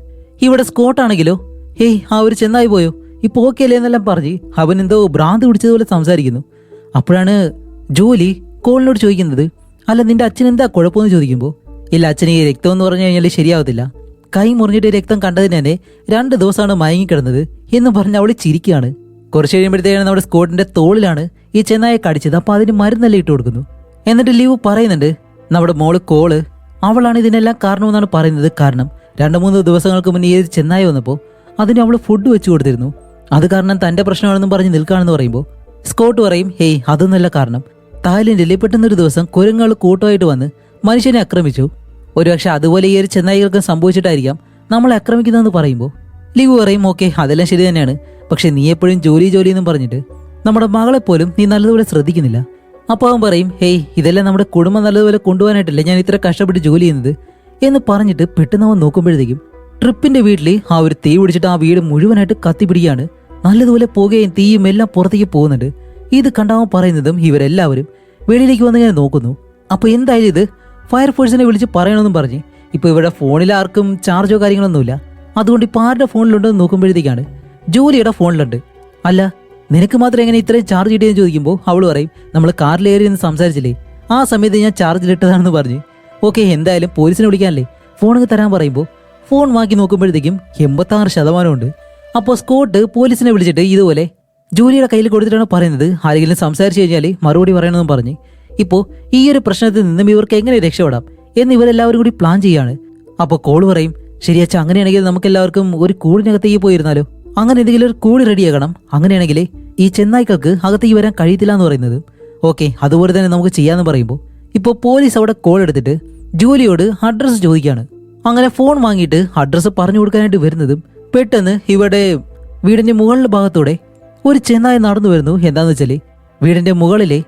S1: ഇവിടെ സ്കോട്ടാണെങ്കിലോ ഹേയ് ആ ഒരു ചെന്നായി പോയോ, ഇപ്പൊ ഓക്കെ അല്ലേ എന്നെല്ലാം പറഞ്ഞ് അവൻ എന്തോ ഭ്രാന്ത് പിടിച്ചതുപോലെ സംസാരിക്കുന്നു. അപ്പോഴാണ് ജോലി കോളിനോട് ചോദിക്കുന്നത്, അല്ല നിന്റെ അച്ഛൻ എന്താ കുഴപ്പമെന്ന് ചോദിക്കുമ്പോൾ, ഇല്ല അച്ഛന് ഈ രക്തം എന്ന് പറഞ്ഞു കഴിഞ്ഞാൽ ശരിയാവത്തില്ല, കൈ മുറിഞ്ഞിട്ട് രക്തം കണ്ടതിന് തന്നെ 2 ദിവസമാണ് മയങ്ങിക്കിടന്നത് എന്ന് പറഞ്ഞ് അവള് ചിരിക്കുകയാണ്. കുറച്ച് കഴിയുമ്പോഴത്തേക്കാണ് നമ്മുടെ സ്കോട്ടിന്റെ തോളിലാണ് ഈ ചെന്നായെ കടിച്ചത്. അപ്പൊ അതിന് മരുന്നെല്ലാം ഇട്ട് കൊടുക്കുന്നു. എന്നിട്ട് ലീവ് പറയുന്നുണ്ട് നമ്മുടെ മോള് കോള് അവളാണ് ഇതിനെല്ലാം കാരണമെന്നാണ് പറയുന്നത്. കാരണം 2-3 ദിവസങ്ങൾക്ക് മുന്നേ ഈ ചെന്നായി വന്നപ്പോൾ അതിന് അവള് ഫുഡ് വെച്ചു കൊടുത്തിരുന്നു, അത് കാരണം തന്റെ പ്രശ്നമാണെന്നും പറഞ്ഞ് നിൽക്കുകയാണെന്ന് പറയുമ്പോൾ സ്കോട്ട് പറയും, ഹേയ് അതൊന്നുമല്ല കാരണം, തായ്ലൻഡിൽ പെട്ടെന്നൊരു ദിവസം കുരങ്ങുകൾ കൂട്ടമായിട്ട് വന്ന് മനുഷ്യനെ ആക്രമിച്ചു, ഒരുപക്ഷെ അതുപോലെ ഈ ഒരു ചെന്നായികൾക്ക് സംഭവിച്ചിട്ടായിരിക്കാം നമ്മളെ ആക്രമിക്കുന്നതെന്ന് പറയുമ്പോൾ ലീവ് പറയും, ഓക്കെ അതെല്ലാം ശരി തന്നെയാണ്, പക്ഷെ നീ എപ്പോഴും ജോലി എന്നും പറഞ്ഞിട്ട് നമ്മുടെ മകളെപ്പോലും നീ നല്ലതുപോലെ ശ്രദ്ധിക്കുന്നില്ല. അപ്പോൾ അവൻ പറയും, ഹേയ് ഇതെല്ലാം നമ്മുടെ കുടുംബം നല്ലതുപോലെ കൊണ്ടുപോകാനായിട്ടല്ലേ ഞാൻ ഇത്ര കഷ്ടപ്പെട്ട് ജോലി ചെയ്യുന്നത് എന്ന് പറഞ്ഞിട്ട് പെട്ടെന്ന് അവൻ നോക്കുമ്പോഴത്തേക്കും ട്രിപ്പിന്റെ വീട്ടിൽ ആ ഒരു തീ പിടിച്ചിട്ട് ആ വീട് മുഴുവനായിട്ട് കത്തിപ്പിടിക്കുകയാണ്. നല്ലതുപോലെ പുകയും തീയും എല്ലാം പുറത്തേക്ക് പോകുന്നുണ്ട്. ഇത് കണ്ടാവൻ പറയുന്നതും ഇവരെല്ലാവരും വെളിയിലേക്ക് വന്ന് ഇങ്ങനെ നോക്കുന്നു. അപ്പൊ എന്തായാലും ഇത് ഫയർഫോഴ്സിനെ വിളിച്ച് പറയണമെന്നും പറഞ്ഞ് ഇപ്പൊ ഇവരുടെ ഫോണിൽ ആർക്കും ചാർജോ കാര്യങ്ങളൊന്നുമില്ല. അതുകൊണ്ട് ഇപ്പൊ ആരുടെ ഫോണിലുണ്ടെന്ന് നോക്കുമ്പോഴത്തേക്കാണ് ജോലിയുടെ ഫോണിലുണ്ട്. അല്ല നിനക്ക് മാത്രം എങ്ങനെ ഇത്രയും ചാർജ് കിട്ടിയെന്ന് ചോദിക്കുമ്പോൾ അവൾ പറയും, നമ്മൾ കാറിലേറി എന്ന് സംസാരിച്ചില്ലേ, ആ സമയത്ത് ഞാൻ ചാർജിലിട്ടതാണെന്ന് പറഞ്ഞ് ഓക്കെ എന്തായാലും പോലീസിനെ വിളിക്കാനല്ലേ ഫോണൊക്കെ തരാൻ പറയുമ്പോൾ ഫോൺ വാങ്ങി നോക്കുമ്പോഴത്തേക്കും 86% ഉണ്ട്. അപ്പോൾ സ്കോട്ട് പോലീസിനെ വിളിച്ചിട്ട് ഇതുപോലെ ജോലിയുടെ കയ്യിൽ കൊടുത്തിട്ടാണ് പറയുന്നത്, ആരെങ്കിലും സംസാരിച്ചു കഴിഞ്ഞാൽ മറുപടി പറയണമെന്നും പറഞ്ഞ് ഇപ്പോൾ ഈ ഒരു പ്രശ്നത്തിൽ നിന്നും ഇവർക്ക് എങ്ങനെ രക്ഷപ്പെടാം എന്ന് ഇവരെല്ലാവരും കൂടി പ്ലാൻ ചെയ്യാണ്. അപ്പോൾ കോൾ പറയും, ശരിയാച്ച അങ്ങനെയാണെങ്കിൽ നമുക്ക് എല്ലാവർക്കും ഒരു കൂടിനകത്തേക്ക് പോയിരുന്നാലോ, അങ്ങനെ എന്തെങ്കിലും ഒരു കൂടി റെഡിയാക്കണം, അങ്ങനെയാണെങ്കിൽ ഈ ചെന്നായ്ക്കൾക്ക് അകത്തേക്ക് വരാൻ കഴിയത്തില്ല എന്ന് പറയുന്നത്. ഓക്കെ അതുപോലെ തന്നെ നമുക്ക് ചെയ്യാന്ന് പറയുമ്പോൾ ഇപ്പോൾ പോലീസ് അവിടെ കോൾ എടുത്തിട്ട് ജോലിയോട് അഡ്രസ്സ് ചോദിക്കുകയാണ്. അങ്ങനെ ഫോൺ വാങ്ങിയിട്ട് അഡ്രസ്സ് പറഞ്ഞു കൊടുക്കാനായിട്ട് വരുന്നതും പെട്ടെന്ന് ഇവിടെ വീടിന്റെ മുകളിലെ ഭാഗത്തൂടെ ഒരു ചെന്നായി നടന്നു വരുന്നു. എന്താന്ന് വെച്ചാല് വീടിന്റെ മുകളിലെ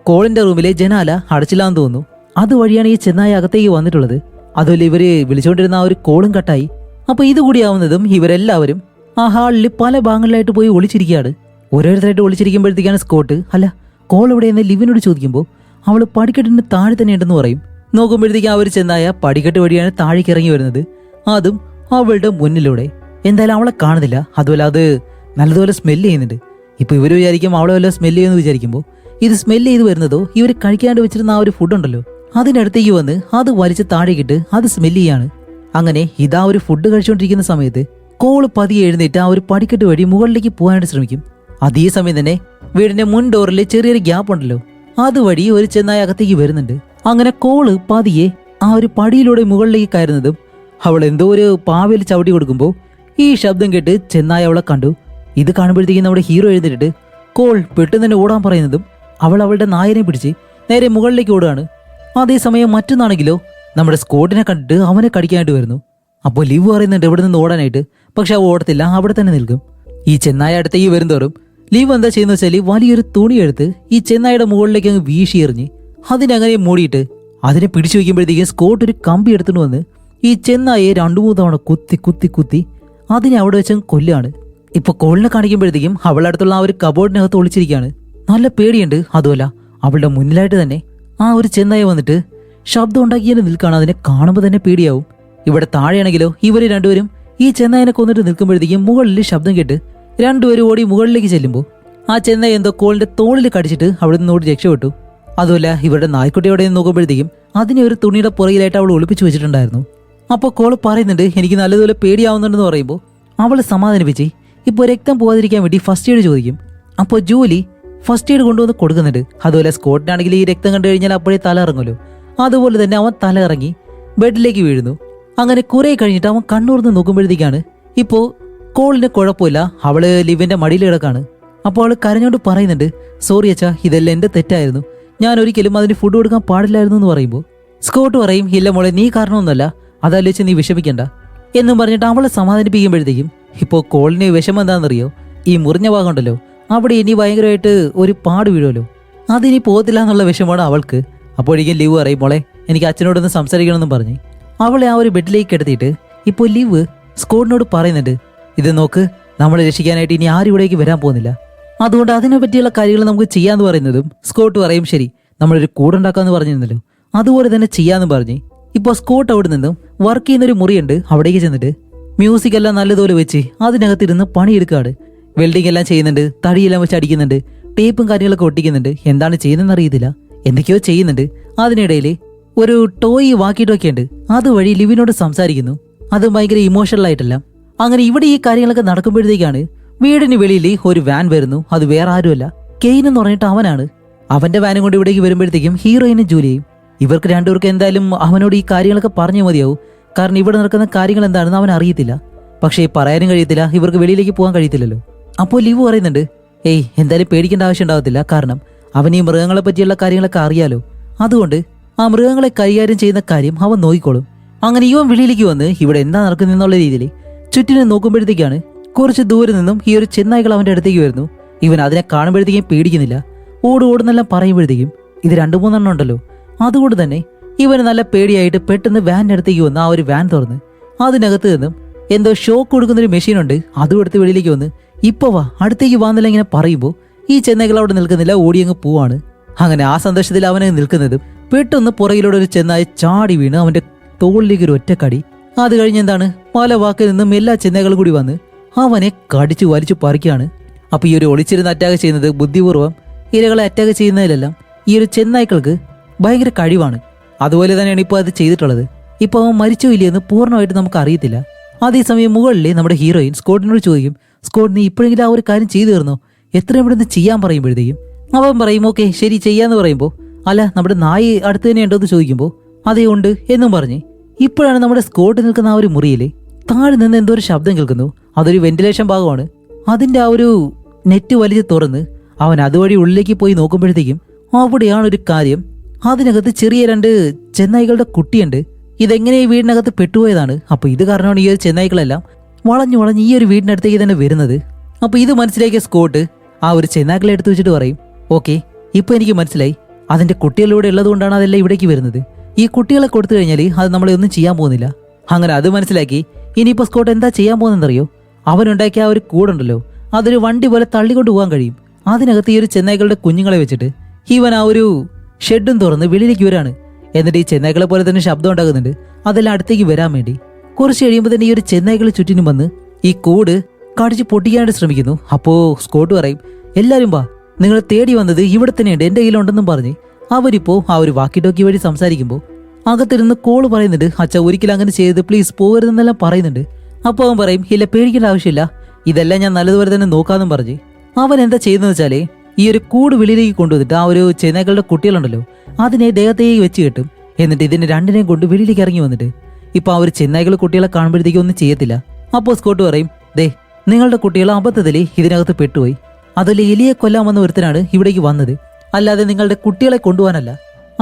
S1: കോളിന്റെ റൂമിലെ ജനാല അടച്ചില്ലാന്ന് തോന്നുന്നു, അതുവഴിയാണ് ഈ ചെന്നായി അകത്തേക്ക് വന്നിട്ടുള്ളത്. അതുപോലെ ഇവര് വിളിച്ചുകൊണ്ടിരുന്ന ആ ഒരു കോളും കട്ടായി. അപ്പൊ ഇതുകൂടിയാവുന്നതും ഇവരെല്ലാവരും ആ ഹാളിൽ പല ഭാഗങ്ങളിലായിട്ട് പോയി ഒളിച്ചിരിക്കുകയാണ്. ഓരോരുത്തരായിട്ട് ഒളിച്ചിരിക്കുമ്പോഴത്തേക്കാണ് സ്കോട്ട് അല്ല കോൾ എവിടെയെന്ന് ലിവിനോട് ചോദിക്കുമ്പോൾ അവള് പടിക്കെട്ടിന് താഴെ തന്നെ ഉണ്ടെന്ന് പറയും. നോക്കുമ്പോഴത്തേക്ക് ആ ഒരു ചെന്നായ പടിക്കെട്ട് വഴിയാണ് താഴേക്ക് ഇറങ്ങി വരുന്നത്, അതും അവളുടെ മുന്നിലൂടെ. എന്തായാലും അവളെ കാണുന്നില്ല, അതുപോലെ അത് നല്ലതുപോലെ സ്മെല്ല് ചെയ്യുന്നുണ്ട്. ഇപ്പൊ ഇവര് വിചാരിക്കും അവളെ വല്ല സ്മെല്ല് ചെയ്യുമെന്ന് വിചാരിക്കുമ്പോൾ ഇത് സ്മെല്ല് ചെയ്ത് വരുന്നതോ ഇവർ കഴിക്കാണ്ട് വെച്ചിരുന്ന ആ ഒരു ഫുഡ് ഉണ്ടല്ലോ അതിനടുത്തേക്ക് വന്ന് അത് വലിച്ച് താഴേക്കിട്ട് അത് സ്മെല്ല് ചെയ്യാണ്. അങ്ങനെ ഇതാ ഒരു ഫുഡ് കഴിച്ചുകൊണ്ടിരിക്കുന്ന സമയത്ത് കോള് പതിയെ എഴുന്നേറ്റ് ആ ഒരു പടിക്കെട്ട് വഴി മുകളിലേക്ക് പോകാനായിട്ട് ശ്രമിക്കും. അതേ സമയം തന്നെ വീടിന്റെ മുൻ ഡോറിൽ ചെറിയൊരു ഗ്യാപ്പ് ഉണ്ടല്ലോ അതുവഴി ഒരു ചെന്നായ അകത്തേക്ക് വരുന്നുണ്ട്. അങ്ങനെ കോള് പതിയെ ആ ഒരു പടിയിലൂടെ മുകളിലേക്ക് കയറുന്നതും അവൾ എന്തോ ഒരു പാവയിൽ ചവിട്ടി കൊടുക്കുമ്പോൾ ഈ ശബ്ദം കേട്ട് ചെന്നായ അവളെ കണ്ടു. ഇത് കാണുമ്പോഴത്തേക്കും നമ്മുടെ ഹീറോ എഴുന്നേറ്റിട്ട് കോൾ പെട്ടെന്ന് തന്നെ ഓടാൻ പറയുന്നതും അവൾ അവളുടെ നായനെ പിടിച്ച് നേരെ മുകളിലേക്ക് ഓടുകയാണ്. അതേസമയം മറ്റൊന്നാണെങ്കിലോ നമ്മുടെ സ്കോട്ടിനെ കണ്ടിട്ട് അവനെ കടിക്കാനായിട്ട് വരുന്നു. അപ്പോൾ ലിവ് പറയുന്നുണ്ട് ഇവിടെ നിന്ന് ഓടാനായിട്ട്, പക്ഷെ അവ ഓടത്തില്ല, അവിടെ തന്നെ നിൽക്കും. ഈ ചെന്നായ അടുത്തേക്ക് വരുന്തോറും ലിവ് എന്താ ചെയ്യുന്ന വെച്ചാൽ വലിയൊരു തുണി എടുത്ത് ഈ ചെന്നായുടെ മുകളിലേക്ക് അങ്ങ് വീശി എറിഞ്ഞ് അതിനങ്ങനെ മൂടിയിട്ട് അതിനെ പിടിച്ചു വയ്ക്കുമ്പോഴത്തേക്കും സ്കോട്ട് ഒരു കമ്പി എടുത്തുകൊണ്ട് വന്ന് ഈ ചെന്നായെ 2-3 തവണ കുത്തി കുത്തി കുത്തി അതിനെ അവിടെ വെച്ച് കൊല്ലുകയാണ്. ഇപ്പൊ കോളിനെ കാണിക്കുമ്പോഴത്തേക്കും അവളുടെ അടുത്തുള്ള ആ ഒരു കബോർഡിനകത്ത് ഒളിച്ചിരിക്കുകയാണ്. നല്ല പേടിയുണ്ട്. അതുമല്ല അവളുടെ മുന്നിലായിട്ട് തന്നെ ആ ഒരു ചെന്നായ വന്നിട്ട് ശബ്ദം ഉണ്ടാക്കിയാലും നിൽക്കുകയാണ്. അതിനെ കാണുമ്പോൾ തന്നെ പേടിയാവും. ഇവിടെ താഴെയാണെങ്കിലോ ഇവര് രണ്ടുപേരും ഈ ചെന്നായനെ കൊന്നിട്ട് നിൽക്കുമ്പോഴത്തേക്കും മുകളിൽ ശബ്ദം കേട്ട് രണ്ടുപേരും ഓടി മുകളിലേക്ക് ചെല്ലുമ്പോൾ ആ ചെന്നായ എന്തോ കോളിന്റെ തോളിൽ കടിച്ചിട്ട് അവിടെ നിന്ന് ഓടി രക്ഷപ്പെട്ടു. അതുമല്ല ഇവരുടെ നായ്ക്കുട്ടിയോടെ നോക്കുമ്പോഴത്തേക്കും അതിനെ ഒരു തുണിയുടെ പുറകിലായിട്ട് അവൾ ഒളിപ്പിച്ചു വെച്ചിട്ടുണ്ടായിരുന്നു. അപ്പോൾ കോള് പറയുന്നുണ്ട് എനിക്ക് നല്ലതുപോലെ പേടിയാവുന്നുണ്ടെന്ന് പറയുമ്പോൾ അവൾ സമാധാനിപ്പിച്ച് ഇപ്പോൾ രക്തം പോകാതിരിക്കാൻ വേണ്ടി ഫസ്റ്റ് എയ്ഡ് ചോദിക്കും. അപ്പോൾ ജൂലി ഫസ്റ്റ് എയ്ഡ് കൊണ്ടുവന്ന് കൊടുക്കുന്നുണ്ട്. അതുപോലെ സ്കോട്ടിനാണെങ്കിൽ ഈ രക്തം കണ്ടു കഴിഞ്ഞാൽ അപ്പോഴേ തല ഇറങ്ങുമല്ലോ. അതുപോലെ തന്നെ അവൻ തല ഇറങ്ങി ബെഡിലേക്ക് വീഴുന്നു. അങ്ങനെ കുറെ കഴിഞ്ഞിട്ട് അവൻ കണ്ണൂർന്ന് നോക്കുമ്പോഴത്തേക്കാണ് ഇപ്പോൾ കോളിന് കുഴപ്പമില്ല, അവള് ലിവിന്റെ മടിയിൽ കിടക്കാണ്. അപ്പോൾ അവൾ കരഞ്ഞോണ്ട് പറയുന്നുണ്ട് സോറി അച്ഛാ, ഇതെല്ലാം എന്റെ തെറ്റായിരുന്നു, ഞാൻ ഒരിക്കലും അതിന് ഫുഡ് കൊടുക്കാൻ പാടില്ലായിരുന്നു എന്ന് പറയുമ്പോൾ സ്കോട്ട് പറയും ഇല്ല മോളെ, നീ കാരണമൊന്നുമല്ല, അതല്ലിച്ച് നീ വിഷമിക്കണ്ട എന്നും പറഞ്ഞിട്ട് അവളെ സമാധാനിപ്പിക്കുമ്പോഴത്തേക്കും ഇപ്പോൾ കോളിന് വിഷമം എന്താണെന്നറിയോ, ഈ മുറിഞ്ഞ ഭാഗം ഉണ്ടല്ലോ അവിടെ ഇനി ഭയങ്കരമായിട്ട് ഒരു പാട് വീഴുമല്ലോ, അതിനി പോകത്തില്ല എന്നുള്ള വിഷമമാണ് അവൾക്ക്. അപ്പോഴേക്കും ലിവ് പറയും മോളെ എനിക്ക് അച്ഛനോടൊന്ന് സംസാരിക്കണമെന്നും പറഞ്ഞ് അവളെ ആ ഒരു ബെഡിലേക്ക് കിടത്തിയിട്ട് ഇപ്പോൾ ലിവ് സ്കോട്ടിനോട് പറയുന്നുണ്ട് ഇത് നോക്ക്, നമ്മളെ രക്ഷിക്കാനായിട്ട് ഇനി ആരും ഇവിടേക്ക് വരാൻ പോകുന്നില്ല, അതുകൊണ്ട് അതിനെ പറ്റിയുള്ള കാര്യങ്ങൾ നമുക്ക് ചെയ്യാന്ന് പറയുന്നതും സ്കോട്ട് പറയും ശരി, നമ്മളൊരു കൂടുണ്ടാക്കാന്ന് പറഞ്ഞിരുന്നല്ലോ അതുപോലെ തന്നെ ചെയ്യാന്ന് പറഞ്ഞ് ഇപ്പോൾ സ്കോട്ട് അവിടെ നിന്നും വർക്ക് ചെയ്യുന്നൊരു മുറിയുണ്ട് അവിടേക്ക് ചെന്നിട്ട് മ്യൂസിക് എല്ലാം നല്ലതുപോലെ വെച്ച് അതിനകത്തിരുന്ന് പണിയെടുക്കാണ്. വെൽഡിംഗ് എല്ലാം ചെയ്യുന്നുണ്ട്, തടിയെല്ലാം വെച്ച് അടിക്കുന്നുണ്ട്, ടേപ്പും കാര്യങ്ങളൊക്കെ ഒട്ടിക്കുന്നുണ്ട്, എന്താണ് ചെയ്യുന്നതെന്ന് അറിയത്തില്ല, എന്തൊക്കെയോ ചെയ്യുന്നുണ്ട്. അതിനിടയിൽ ഒരു ടോയ് വാക്കിട്ടൊക്കെ ഉണ്ട്, അതുവഴി ലിവിനോട് സംസാരിക്കുന്നു. അത് ഭയങ്കര ഇമോഷണൽ ആയിട്ടല്ല. അങ്ങനെ ഇവിടെ ഈ കാര്യങ്ങളൊക്കെ നടക്കുമ്പോഴത്തേക്കാണ് വീടിന് വെളിയിൽ ഒരു വാൻ വരുന്നു. അത് വേറെ ആരുമല്ല, കെയ്ൻ എന്ന് പറഞ്ഞിട്ട് അവനാണ്. അവന്റെ വാനും കൊണ്ട് ഇവിടേക്ക് വരുമ്പോഴത്തേക്കും ഹീറോയിനും ജൂലിയും ഇവർക്ക് രണ്ടുപേർക്ക് എന്തായാലും അവനോട് ഈ കാര്യങ്ങളൊക്കെ പറഞ്ഞു മതിയാവും, കാരണം ഇവിടെ നടക്കുന്ന കാര്യങ്ങൾ എന്താണെന്ന് അവൻ അറിയത്തില്ല. പക്ഷേ പറയാനും കഴിയത്തില്ല, ഇവർക്ക് വെളിയിലേക്ക് പോകാൻ കഴിയത്തില്ലല്ലോ. അപ്പോൾ ലിവ് പറയുന്നുണ്ട് ഏയ് എന്തായാലും പേടിക്കേണ്ട ആവശ്യം ഉണ്ടാകത്തില്ല, കാരണം അവൻ ഈ മൃഗങ്ങളെ പറ്റിയുള്ള കാര്യങ്ങളൊക്കെ അറിയാലോ, അതുകൊണ്ട് ആ മൃഗങ്ങളെ കൈകാര്യം ചെയ്യുന്ന കാര്യം അവൻ നോക്കിക്കോളും. അങ്ങനെ ഇവൻ വെളിയിലേക്ക് വന്ന് ഇവിടെ എന്താ നടക്കുന്നതെന്നുള്ള രീതിയിൽ ചുറ്റിനെ നോക്കുമ്പോഴത്തേക്കാണ് കുറച്ച് ദൂരെ നിന്നും ഈ ഒരു ചെന്നായ്കൾ അവന്റെ അടുത്തേക്ക് വരുന്നു. ഇവൻ അതിനെ കാണുമ്പോഴത്തേക്കും പേടിക്കുന്നില്ല, ഓടുന്നെല്ലാം പറയുമ്പോഴത്തേക്കും ഇത് 2-3 ഉണ്ടല്ലോ, അതുകൊണ്ട് തന്നെ ഇവന് നല്ല പേടിയായിട്ട് പെട്ടെന്ന് വാനിന്റെ അടുത്തേക്ക് വന്ന് ആ ഒരു വാൻ തുറന്ന് അതിനകത്ത് നിന്നും എന്തോ ഷോക്ക് കൊടുക്കുന്നൊരു മെഷീനുണ്ട്, അതും എടുത്ത് വെളിയിലേക്ക് വന്ന് ഇപ്പൊ വാ അടുത്തേക്ക് വാന്നില്ല ഇങ്ങനെ പറയുമ്പോൾ ഈ ചെന്നായ്കൾ അവിടെ നിൽക്കുന്നില്ല, ഓടിയങ്ങ് പോവാണ്. അങ്ങനെ ആ സന്തോഷത്തിൽ അവനെ നിൽക്കുന്നതും പെട്ടെന്ന് പുറകിലൂടെ ഒരു ചെന്നായി ചാടി വീണ് അവന്റെ തോളിലേക്ക് ഒരു ഒറ്റക്കടി. അത് കഴിഞ്ഞെന്താണ് പല വാക്കിൽ നിന്നും എല്ലാ ചെന്നായ്കളും കൂടി വന്ന് അവനെ കടിച്ചു വലിച്ചു പറിക്കുകയാണ്. അപ്പൊ ഈ ഒരു ഒളിച്ചിരുന്ന് അറ്റാക്ക് ചെയ്യുന്നത് ബുദ്ധിപൂർവ്വം ഇരകളെ അറ്റാക്ക് ചെയ്യുന്നതിലെല്ലാം ഈ ഒരു ചെന്നായ്ക്കൾക്ക് ഭയങ്കര കഴിവാണ്. അതുപോലെ തന്നെയാണ് ഇപ്പോൾ അത് ചെയ്തിട്ടുള്ളത്. ഇപ്പൊ അവൻ മരിച്ചോ ഇല്ലയെന്ന് പൂർണ്ണമായിട്ട് നമുക്ക് അറിയത്തില്ല. അതേസമയം മുകളിൽ നമ്മുടെ ഹീറോയിൻ സ്കോട്ടിനോട് ചോദിക്കും സ്കോട്ട് നീ ഇപ്പോഴെങ്കിലും ആ ഒരു കാര്യം ചെയ്തു തീർന്നോ, എത്രയും ഇവിടെ നിന്ന് ചെയ്യാൻ പറയുമ്പോഴത്തേക്കും അവൻ പറയും ഓക്കെ ശരി ചെയ്യാന്ന് പറയുമ്പോൾ അല്ല നമ്മുടെ നായി അടുത്ത് തന്നെ ഉണ്ടോ എന്ന് ചോദിക്കുമ്പോൾ അതേ ഉണ്ട് എന്നും പറഞ്ഞ് ഇപ്പോഴാണ് നമ്മുടെ സ്കോട്ട് നിൽക്കുന്ന ആ ഒരു മുറിയിൽ താഴെ നിന്ന് എന്തോ ഒരു ശബ്ദം കേൾക്കുന്നു. അതൊരു വെന്റിലേഷൻ ഭാഗമാണ്. അതിന്റെ ആ ഒരു നെറ്റ് വലിച്ച് തുറന്ന് അവൻ അതുവഴി ഉള്ളിലേക്ക് പോയി നോക്കുമ്പോഴത്തേക്കും അവിടെയാണ് ഒരു കാര്യം, അതിനകത്ത് ചെറിയ 2 ചെന്നായ്ക്കളുടെ കുട്ടിയുണ്ട്. ഇതെങ്ങനെ ഈ വീടിനകത്ത് പെട്ടുപോയതാണ്. അപ്പൊ ഇത് കാരണമാണ് ഈ ഒരു ചെന്നായ്ക്കളെല്ലാം വളഞ്ഞു വളഞ്ഞ് ഈ ഒരു വീടിനടുത്തേക്ക് തന്നെ വരുന്നത്. അപ്പൊ ഇത് മനസ്സിലാക്കിയ സ്കോട്ട് ആ ഒരു ചെന്നായ്ക്കളെ എടുത്തു വെച്ചിട്ട് പറയും ഓക്കെ ഇപ്പൊ എനിക്ക് മനസ്സിലായി, അതിന്റെ കുട്ടികളിലൂടെ ഉള്ളത് കൊണ്ടാണ് അതെല്ലാം ഇവിടേക്ക് വരുന്നത്. ഈ കുട്ടികളെ കൊടുത്തു കഴിഞ്ഞാൽ അത് നമ്മളെ ഒന്നും ചെയ്യാൻ പോകുന്നില്ല. അങ്ങനെ അത് മനസ്സിലാക്കി ഇനിയിപ്പോ സ്കോട്ട് എന്താ ചെയ്യാൻ പോകുന്നതെന്നറിയോ, അവനുണ്ടാക്കിയ ആ ഒരു കൂടുണ്ടല്ലോ അതൊരു വണ്ടി പോലെ തള്ളിക്കൊണ്ട് പോകാൻ കഴിയും. അതിനകത്ത് ഈ ഒരു ചെന്നായ്ക്കളുടെ കുഞ്ഞുങ്ങളെ വെച്ചിട്ട് ഇവൻ ആ ഒരു ഷെഡും തുറന്ന് വെളിയിലേക്ക് വരാണ്. എന്നിട്ട് ഈ ചെന്നായ്ക്കളെ പോലെ തന്നെ ശബ്ദം ഉണ്ടാകുന്നുണ്ട്, അതെല്ലാം അടുത്തേക്ക് വരാൻ വേണ്ടി. കുറച്ച് കഴിയുമ്പോൾ തന്നെ ഈ ഒരു ചെന്നായ്ക്കൾ ചുറ്റിനും വന്ന് ഈ കൂട് കടിച്ച് പൊട്ടിക്കാനായിട്ട് ശ്രമിക്കുന്നു. അപ്പോ സ്കോട്ട് പറയും എല്ലാരും വാ, നിങ്ങൾ തേടി വന്നത് ഇവിടെ തന്നെയുണ്ട്, എന്റെ കയ്യിലുണ്ടെന്നും പറഞ്ഞ് അവരിപ്പോ ആ ഒരു വാക്കി ടോക്കി വഴി സംസാരിക്കുമ്പോൾ അകത്തിരുന്ന് കോള് പറയുന്നുണ്ട് അച്ഛാ ഒരിക്കലും അങ്ങനെ ചെയ്ത് പ്ലീസ് പോകരുതെന്നെല്ലാം പറയുന്നുണ്ട്. അപ്പോൾ അവൻ പറയും ഇല്ല പേടിക്കേണ്ട ആവശ്യമില്ല, ഇതെല്ലാം ഞാൻ നല്ലതുപോലെ തന്നെ നോക്കാന്നും പറഞ്ഞ് അവൻ എന്താ ചെയ്യുന്നത് വെച്ചാലേ ഈ ഒരു കൂട് വെളിയിലേക്ക് കൊണ്ടുവന്നിട്ട് ആ ഒരു ചെന്നായ്ക്കളുടെ കുട്ടികളുണ്ടല്ലോ അതിനെ ദേഹത്തേക്ക് വെച്ച് കെട്ടും. എന്നിട്ട് ഇതിനെ 2നെയും കൊണ്ട് വെളിയിലേക്ക് ഇറങ്ങി വന്നിട്ട് ഇപ്പൊ ആ ഒരു ചെന്നായ്ക്കൾ കുട്ടികളെ കാണുമ്പോഴത്തേക്കും ഒന്നും ചെയ്യത്തില്ല. അപ്പോൾ സ്കോട്ട് പറയും ദേ നിങ്ങളുടെ കുട്ടികൾ അബദ്ധത്തിൽ ഇതിനകത്ത് പെട്ടുപോയി, അതിൽ എലിയെ കൊല്ലാൻ വന്ന ഒരുത്തനാണ് ഇവിടേക്ക് വന്നത്, അല്ലാതെ നിങ്ങളുടെ കുട്ടികളെ കൊണ്ടുപോകാനല്ല.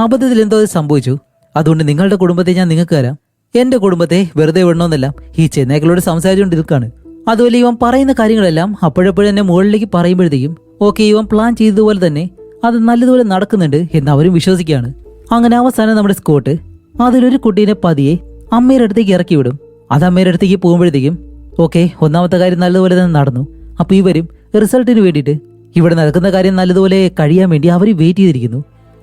S1: അബദ്ധത്തിൽ എന്തോ സംഭവിച്ചു, അതുകൊണ്ട് നിങ്ങളുടെ കുടുംബത്തെ ഞാൻ നിങ്ങൾക്ക് തരാം, എന്റെ കുടുംബത്തെ വെറുതെ വിടണമെന്നെല്ലാം ഈ ചെന്നായ്ക്കളോട് സംസാരിച്ചുകൊണ്ട് നിൽക്കാണ്. അതുപോലെ ഇവൻ പറയുന്ന കാര്യങ്ങളെല്ലാം അപ്പോഴെപ്പോഴെന്നെ മുകളിലേക്ക് പറയുമ്പോഴത്തേക്കും ഓക്കെ ഇവൻ പ്ലാൻ ചെയ്തതുപോലെ തന്നെ അത് നല്ലതുപോലെ നടക്കുന്നുണ്ട് എന്ന് അവരും വിശ്വസിക്കുകയാണ്. അങ്ങനെ അവസാനം നമ്മുടെ സ്കോട്ട് അതിലൊരു കുട്ടീനെ പതിയെ അമ്മയുടെ അടുത്തേക്ക് ഇറക്കി വിടും. അത് അമ്മയുടെ അടുത്തേക്ക് പോകുമ്പോഴത്തേക്കും ഓക്കെ, ഒന്നാമത്തെ കാര്യം നല്ലതുപോലെ തന്നെ നടന്നു. അപ്പോൾ ഇവരും റിസൾട്ടിന് വേണ്ടിയിട്ട് ഇവിടെ നടക്കുന്ന കാര്യം നല്ലതുപോലെ കഴിയാൻ വേണ്ടി അവർ വെയിറ്റ് ചെയ്തിരിക്കുന്നു.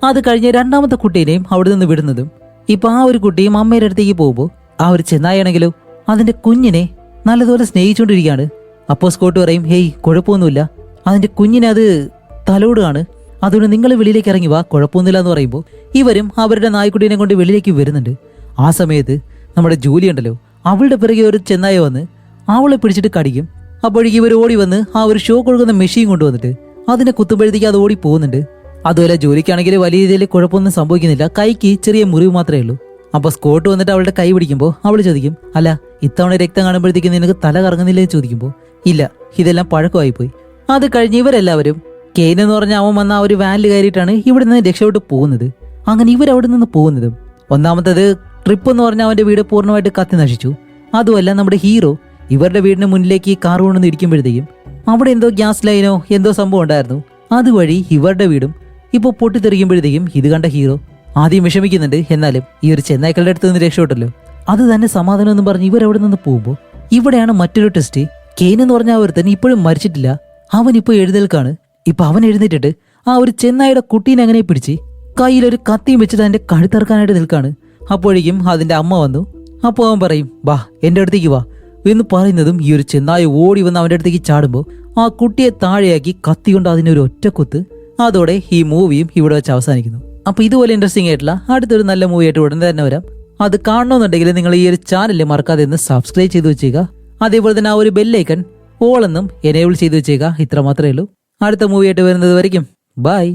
S1: അത് കഴിഞ്ഞ് രണ്ടാമത്തെ കുട്ടീനെയും അവിടെ നിന്ന് വിടുന്നതും ഇപ്പൊ ആ ഒരു കുട്ടിയും അമ്മയുടെ അടുത്തേക്ക് പോകുമ്പോൾ ആ ഒരു ചെന്നായാണെങ്കിലോ അതിന്റെ കുഞ്ഞിനെ നല്ലതുപോലെ സ്നേഹിച്ചുകൊണ്ടിരിക്കുകയാണ്. അപ്പോൾ സ്കോട്ട് പറയും, ഹേയ് കുഴപ്പമൊന്നുമില്ല, അതിന്റെ കുഞ്ഞിനെ അത് തലോടുകയാണ്, അതുകൊണ്ട് നിങ്ങൾ വെളിയിലേക്ക് ഇറങ്ങി വാ, കുഴപ്പമൊന്നുമില്ല എന്ന് പറയുമ്പോൾ ഇവരും അവരുടെ നായ്ക്കുട്ടീനെ കൊണ്ട് വെളിയിലേക്ക് വരുന്നുണ്ട്. ആ സമയത്ത് നമ്മുടെ ജൂലി ഉണ്ടല്ലോ, അവളുടെ പിറകെ ഒരു ചെന്നായ വന്ന് അവളെ പിടിച്ചിട്ട് കടിക്കും. അപ്പോഴേക്കും ഇവർ ഓടി വന്ന് ആ ഒരു ഷോ കൊടുക്കുന്ന മെഷീൻ കൊണ്ടുവന്നിട്ട് അതിനെ കുത്തുമ്പോഴത്തേക്ക് അത് ഓടി പോകുന്നുണ്ട്. അതുപോലെ ജോലിക്കാണെങ്കിൽ വലിയ രീതിയിൽ കുഴപ്പമൊന്നും സംഭവിക്കുന്നില്ല, കൈക്ക് ചെറിയ മുറിവ് മാത്രമേ ഉള്ളൂ. അപ്പൊ സ്കോട്ട് വന്നിട്ട് അവളുടെ കൈ പിടിക്കുമ്പോൾ അവൾ ചോദിക്കും, അല്ല ഇത്തവണ രക്തം കാണുമ്പോഴത്തേക്ക് നിനക്ക് തല കറങ്ങുന്നില്ലേ എന്ന് ചോദിക്കുമ്പോൾ ഇല്ല, ഇതെല്ലാം പഴക്കമായിപ്പോയി. അത് കഴിഞ്ഞ് ഇവരെല്ലാവരും കെയ്ൻ എന്ന് പറഞ്ഞ അവൻ വന്ന ആ ഒരു വാനിൽ കയറിയിട്ടാണ് ഇവിടെ നിന്ന് രക്ഷപ്പെട്ട് പോകുന്നത്. അങ്ങനെ ഇവരവിടെ നിന്ന് പോകുന്നതും ഒന്നാമത്തത് ട്രിപ്പ് എന്ന് പറഞ്ഞാൽ അവന്റെ വീട് പൂർണ്ണമായിട്ട് കത്തി നശിച്ചു. അതുമല്ല നമ്മുടെ ഹീറോ ഇവരുടെ വീടിന് മുന്നിലേക്ക് കാർ കൊണ്ടുവന്ന് ഇരിക്കുമ്പോഴത്തേക്കും അവിടെ എന്തോ ഗ്യാസ് ലൈനോ എന്തോ സംഭവം ഉണ്ടായിരുന്നു. അതുവഴി ഇവരുടെ വീടും ഇപ്പോൾ പൊട്ടിത്തെറിക്കുമ്പോഴത്തേക്കും ഇത് കണ്ട ഹീറോ ആദ്യം വിഷമിക്കുന്നുണ്ട്. എന്നാലും ഈ ഒരു ചെന്നായ്ക്കളുടെ അടുത്ത് നിന്ന് രക്ഷപ്പെട്ടല്ലോ, അത് തന്നെ സമാധാനം എന്ന് പറഞ്ഞ് ഇവരവിടെ നിന്ന് പോകുമ്പോൾ ഇവിടെയാണ് മറ്റൊരു ടെസ്റ്റ്. കെയ്ൻ എന്ന് പറഞ്ഞ ഒരുത്തൻ ഇപ്പോഴും മരിച്ചിട്ടില്ല, അവൻ ഇപ്പോൾ എഴുന്നേൽക്കാണ്. ഇപ്പൊ അവൻ എഴുന്നേറ്റിട്ട് ആ ഒരു ചെന്നായുടെ കുട്ടീനെ അങ്ങനെ പിടിച്ച് കയ്യിലൊരു കത്തിയും വെച്ചിട്ട് അതിന്റെ കഴുത്തറക്കാനായിട്ട് നിൽക്കാണ്. അപ്പോഴേക്കും അതിന്റെ അമ്മ വന്നു. അപ്പോൾ അവൻ പറയും, വാ എന്റെ അടുത്തേക്ക് വാ എന്ന് പറയുന്നതും ഈ ഒരു ചെന്നായ ഓടി വന്ന് അവന്റെ അടുത്തേക്ക് ചാടുമ്പോൾ ആ കുട്ടിയെ താഴെയാക്കി കത്തി കൊണ്ട് അതിനൊരു ഒറ്റക്കുത്ത്. അതോടെ ഈ മൂവിയും ഇവിടെ വെച്ച് അവസാനിക്കുന്നു. അപ്പൊ ഇതുപോലെ ഇൻട്രസ്റ്റിംഗ് ആയിട്ടുള്ള അടുത്തൊരു നല്ല മൂവി ആയിട്ട് ഉടനെ തന്നെ വരാം. അത് കാണണമെന്നുണ്ടെങ്കിൽ നിങ്ങൾ ഈ ഒരു ചാനൽ മറക്കാതെ ഒന്ന് സബ്സ്ക്രൈബ് ചെയ്ത് വെച്ചേക്കുക. അതേപോലെ തന്നെ ആ ഒരു ബെല്ലൈക്കൺ ഓൾ എന്നും എനേബിൾ ചെയ്ത് വെച്ചേക്കുക. ഇത്ര മാത്രമേ ഉള്ളൂ. അടുത്ത മൂവി ആയിട്ട് വരുന്നത് വരയ്ക്കും ബൈ.